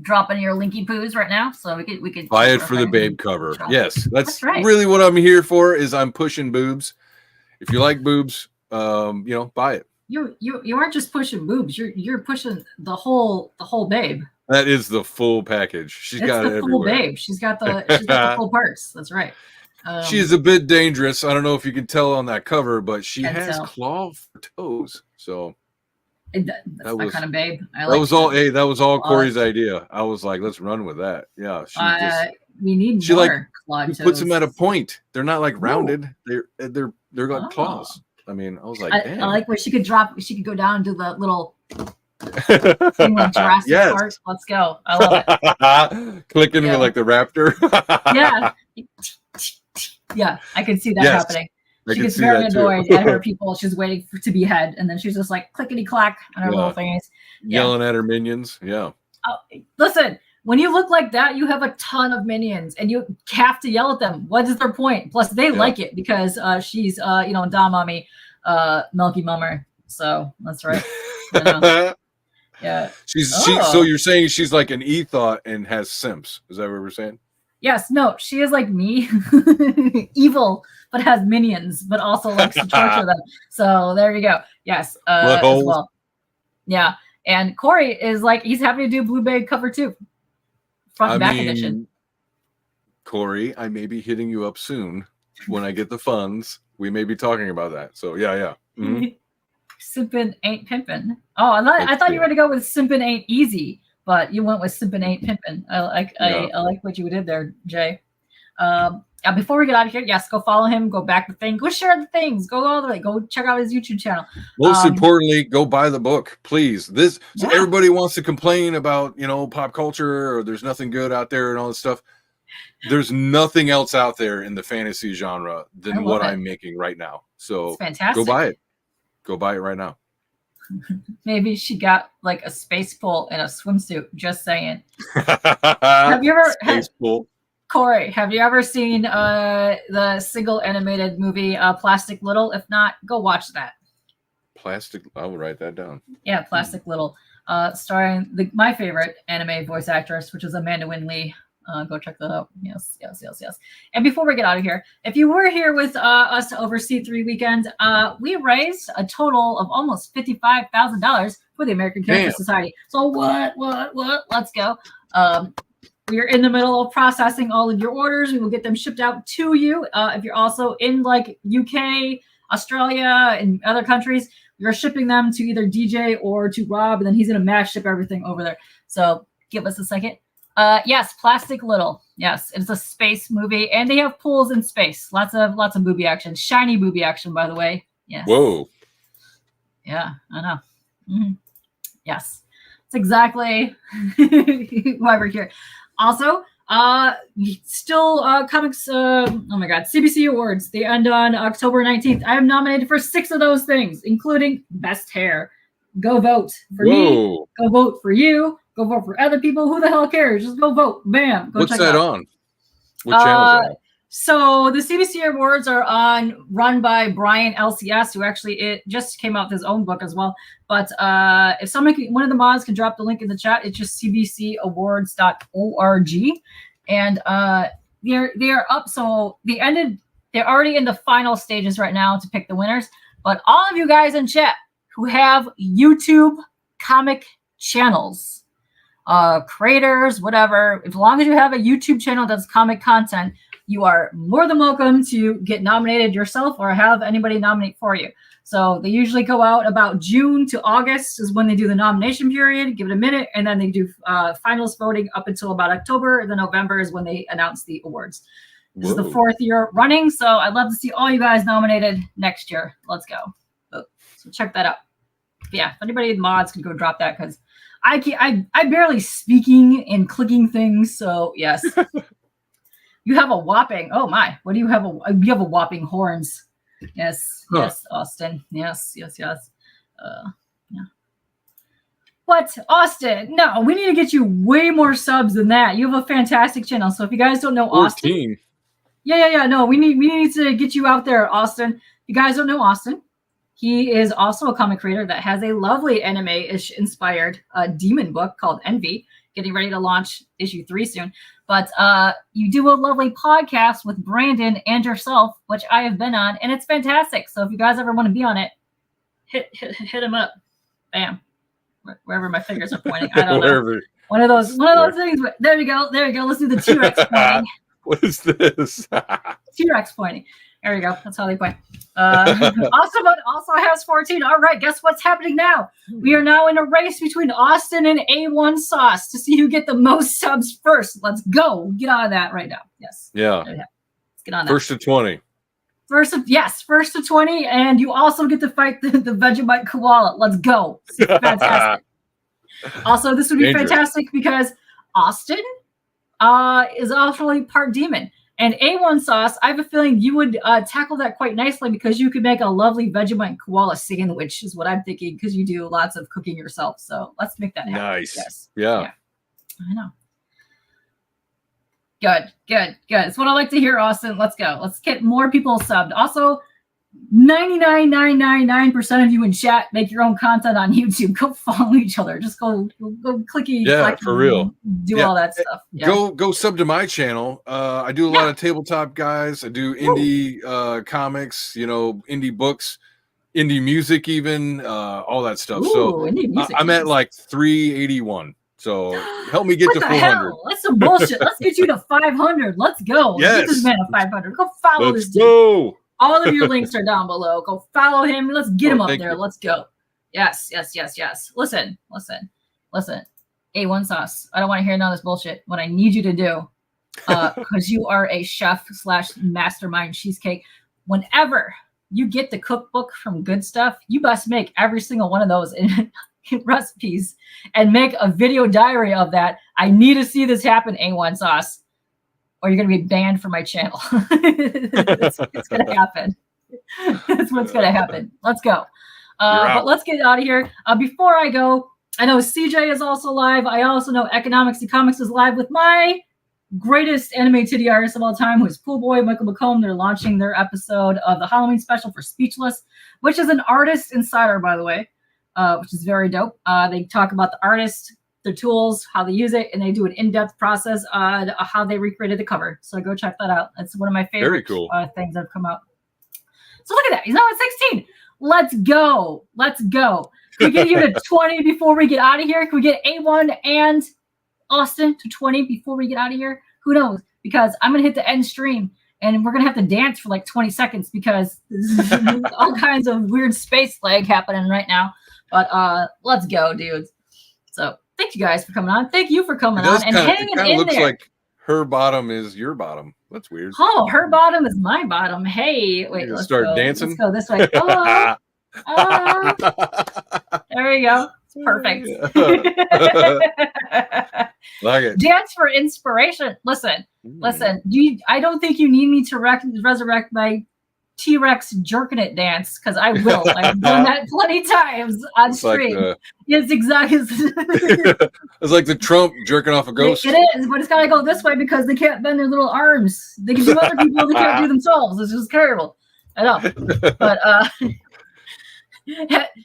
[SPEAKER 1] Dropping your linky poos right now, so we could
[SPEAKER 2] buy it for the babe cover. Yes, that's
[SPEAKER 1] right.
[SPEAKER 2] Really what I'm here for. Is I'm pushing boobs. If you like boobs, buy it.
[SPEAKER 1] You aren't just pushing boobs. You're pushing the whole babe.
[SPEAKER 2] That is the full package. She's got it everywhere. Full babe.
[SPEAKER 1] She's got the full parts. That's right.
[SPEAKER 2] She's a bit dangerous. I don't know if you can tell on that cover, but she has claw for toes. So.
[SPEAKER 1] That's my kind of babe.
[SPEAKER 2] That was all Corey's idea. I was like, let's run with that. Yeah,
[SPEAKER 1] we need more claw toes.
[SPEAKER 2] Puts them at a point. They're not like rounded. They're like claws. I mean, I was like,
[SPEAKER 1] I like where she could go down to the little thing like Jurassic Park. Let's go. I love it.
[SPEAKER 2] Clicking with like the raptor.
[SPEAKER 1] Yeah, I could see that happening. She gets very annoyed at her people. She's waiting to be head, and then she's just like clickety clack on her little thingies,
[SPEAKER 2] yelling at her minions. Yeah.
[SPEAKER 1] Oh, listen, when you look like that, you have a ton of minions, and you have to yell at them. What is their point? Plus, they like it because she's Dom Mommy, Milky Mummer. So that's right. Yeah.
[SPEAKER 2] So you're saying she's like an e-thought and has simps? Is that what we're saying?
[SPEAKER 1] Yes. No, she is like me, evil, but has minions, but also likes to torture them. So there you go. Yes. As well. Yeah. And Corey is like, he's happy to do Blue Babe cover too. Front and back edition.
[SPEAKER 2] Corey, I may be hitting you up soon when I get the funds. We may be talking about that. So yeah. Mm-hmm.
[SPEAKER 1] Simpin' ain't pimpin'. Oh, I thought you were going to go with Simpin' ain't easy, but you went with Simpin' ain't pimpin'. I like what you did there, Jay. Before we get out of here, yes, go follow him, go back the thing, go share the things, go all the way, go check out his YouTube channel.
[SPEAKER 2] Most importantly, go buy the book, please. Everybody wants to complain about pop culture or there's nothing good out there and all this stuff. There's nothing else out there in the fantasy genre than what I'm making right now. So
[SPEAKER 1] it's fantastic.
[SPEAKER 2] Go buy it. Go buy it right now.
[SPEAKER 1] Maybe she got like a space pool in a swimsuit. Just saying. Have you ever
[SPEAKER 2] Space pool.
[SPEAKER 1] Corey, have you ever seen the single animated movie Plastic Little? If not, go watch that.
[SPEAKER 2] Plastic. I will write that down.
[SPEAKER 1] Yeah, Plastic Little, starring my favorite anime voice actress, which is Amanda Wynn Lee. Go check that out. Yes. And before we get out of here, if you were here with us over C3 weekend, we raised a total of almost $55,000 for the American Cancer Society. So what? Let's go. We are in the middle of processing all of your orders. We will get them shipped out to you. If you're also in like UK, Australia, and other countries, we're shipping them to either DJ or to Rob, and then he's going to mass ship everything over there. So give us a second. Yes, Plastic Little. Yes, it's a space movie, and they have pools in space. Lots of booby action. Shiny booby action, by the way. Yes.
[SPEAKER 2] Whoa.
[SPEAKER 1] Yeah, I know. Mm-hmm. Yes. It's exactly why we're here. Also, still comics, oh my god, CBC Awards. They end on October 19th. I am nominated for 6 of those things, including Best Hair. Go vote for me. Go vote for you. Go vote for other people. Who the hell cares? Just go vote. Bam. Go
[SPEAKER 2] What's
[SPEAKER 1] check
[SPEAKER 2] that
[SPEAKER 1] it out.
[SPEAKER 2] on? What channel is that?
[SPEAKER 1] So the CBC Awards are run by Brian LCS, who actually just came out with his own book as well. But if one of the mods can drop the link in the chat, it's just cbcawards.org, and they're up. So they're already in the final stages right now to pick the winners. But all of you guys in chat who have YouTube comic channels, creators, whatever, as long as you have a YouTube channel that's comic content, you are more than welcome to get nominated yourself or have anybody nominate for you. So they usually go out about June to August is when they do the nomination period. Give it a minute, and then they do finalist voting up until about October. And then November is when they announce the awards. This is the 4th year running, so I'd love to see all you guys nominated next year. Let's go. So check that out. But yeah, if anybody in mods can go drop that, because I barely speaking and clicking things. So yes. You have a whopping, oh my, what do you have? You have a whopping horns. Yes, yes, Austin. Yes. Yeah. What? Austin? No, we need to get you way more subs than that. You have a fantastic channel. So if you guys don't know
[SPEAKER 2] 14.
[SPEAKER 1] Austin. Yeah. No, we need to get you out there, Austin. If you guys don't know Austin, he is also a comic creator that has a lovely anime-ish inspired demon book called Envy, getting ready to launch issue 3 soon. But you do a lovely podcast with Brandon and yourself, which I have been on, and it's fantastic. So if you guys ever want to be on it, hit him up. Bam. Wherever my fingers are pointing. I don't know. One of those things. There you go. Let's do the T-Rex pointing.
[SPEAKER 2] What is this?
[SPEAKER 1] T-Rex pointing. There you go. That's how they point. Also has 14. All right, guess what's happening now? We are now in a race between Austin and A1 Sauce to see who get the most subs first. Let's go. Get on that right now. Yes.
[SPEAKER 2] Yeah.
[SPEAKER 1] Let's get on that.
[SPEAKER 2] First to 20.
[SPEAKER 1] First to 20, and you also get to fight the Vegemite koala. Let's go. Fantastic. Also, this would be fantastic because Austin is also part demon. And A1 Sauce, I have a feeling you would tackle that quite nicely because you could make a lovely Vegemite koala sandwich, is what I'm thinking, because you do lots of cooking yourself. So let's make that happen.
[SPEAKER 2] Nice.
[SPEAKER 1] Yes.
[SPEAKER 2] Yeah.
[SPEAKER 1] I know. Good. That's what I like to hear, Austin. Let's go. Let's get more people subbed. Also, 99.999% of you in chat make your own content on YouTube. Go follow each other. Just go clicky.
[SPEAKER 2] Yeah, for real.
[SPEAKER 1] Do all that stuff. Yeah.
[SPEAKER 2] Go sub to my channel. I do a lot of tabletop guys. I do indie comics, indie books, indie music, even all that stuff. So I'm at like 381. So help me get to 400.
[SPEAKER 1] That's some bullshit. Let's get you to 500. Let's go.
[SPEAKER 2] Yes.
[SPEAKER 1] Get this man to 500. Go follow this dude.
[SPEAKER 2] Go.
[SPEAKER 1] All of your links are down below. Go follow him. Let's get him up there. Let's go. Yes. Listen. A1 Sauce. I don't want to hear none of this bullshit. What I need you to do, because you are a chef / mastermind cheesecake, whenever you get the cookbook from Good Stuff, you must make every single one of those in recipes and make a video diary of that. I need to see this happen, A1 Sauce, or you're going to be banned from my channel. It's going to happen. That's what's going to happen. Let's go. But let's get out of here. Before I go, I know CJ is also live. I also know Economics and Comics is live with my greatest anime titty artist of all time, who is Pool Boy Michael McComb. They're launching their episode of the Halloween special for Speechless, which is an artist insider, by the way, which is very dope. They talk about the artist, their tools, how they use it, and they do an in-depth process on how they recreated the cover. So go check that out. That's one of my favorite things that have come out. So look at that. He's now at 16. Let's go. Let's go. Can we get you to 20 before we get out of here? Can we get A1 and Austin to 20 before we get out of here? Who knows? Because I'm going to hit the end stream and we're going to have to dance for like 20 seconds because there's all kinds of weird space lag happening right now. But let's go, dudes. So thank you guys for coming on. Thank you for coming on and hanging in there. It looks like
[SPEAKER 2] her bottom is your bottom. That's weird.
[SPEAKER 1] Oh, her bottom is my bottom. Hey, wait, let's
[SPEAKER 2] start dancing.
[SPEAKER 1] Let's go this way. There you go. It's perfect.
[SPEAKER 2] Like it.
[SPEAKER 1] Dance for inspiration. Listen. I don't think you need me to resurrect my T-Rex jerking it dance because I will. I've done that plenty times on stream. It's exactly.
[SPEAKER 2] It's like the Trump jerking off a ghost.
[SPEAKER 1] It is, but it's got to go this way because they can't bend their little arms. They can do other people, they can't do themselves. It's just terrible. I know, but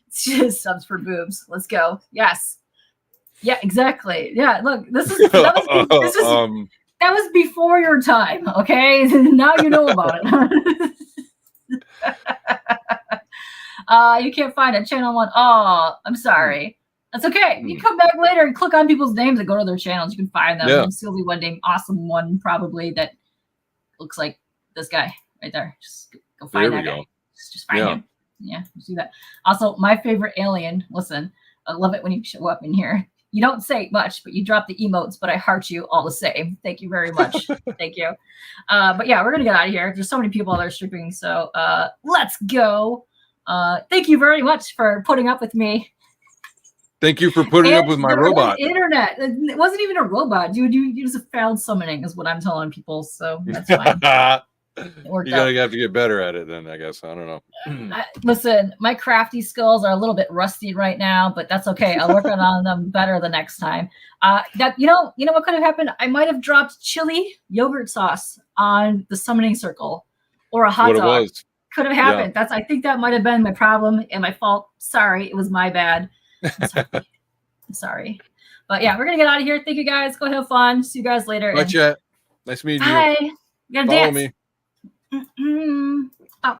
[SPEAKER 1] subs for boobs. Let's go. Yes. Yeah, exactly. Yeah, look, that was before your time, okay? Now you know about it. You can't find it. Channel 1. Oh, I'm sorry. That's okay. You come back later and click on people's names and go to their channels. You can find them. Yeah. There'll be one name, awesome one, probably, that looks like this guy right there. Just go find that guy. Just find him. Yeah, see that. Also, my favorite alien. Listen, I love it when you show up in here. You don't say much, but you drop the emotes, but I heart you all the same. Thank you very much. Thank you. But yeah, we're going to get out of here. There's so many people that are streaming. So let's go. Thank you very much for putting up with me.
[SPEAKER 2] Thank you for putting up with my robot.
[SPEAKER 1] Internet. It wasn't even a robot, dude. You just failed summoning is what I'm telling people. So that's fine.
[SPEAKER 2] You gotta have to get better at it then, I guess. I don't know.
[SPEAKER 1] Listen, my crafty skills are a little bit rusty right now, but that's okay. I'll work on them better the next time. That you know what could have happened? I might have dropped chili yogurt sauce on the summoning circle or a hot dog. Could have happened. Yeah. I think that might have been my problem and my fault. Sorry, it was my bad. I'm sorry. But yeah, we're gonna get out of here. Thank you guys. Go have fun. See you guys later.
[SPEAKER 2] Bye, chat. Nice meeting you.
[SPEAKER 1] Bye. You gotta
[SPEAKER 2] Follow
[SPEAKER 1] dance.
[SPEAKER 2] me.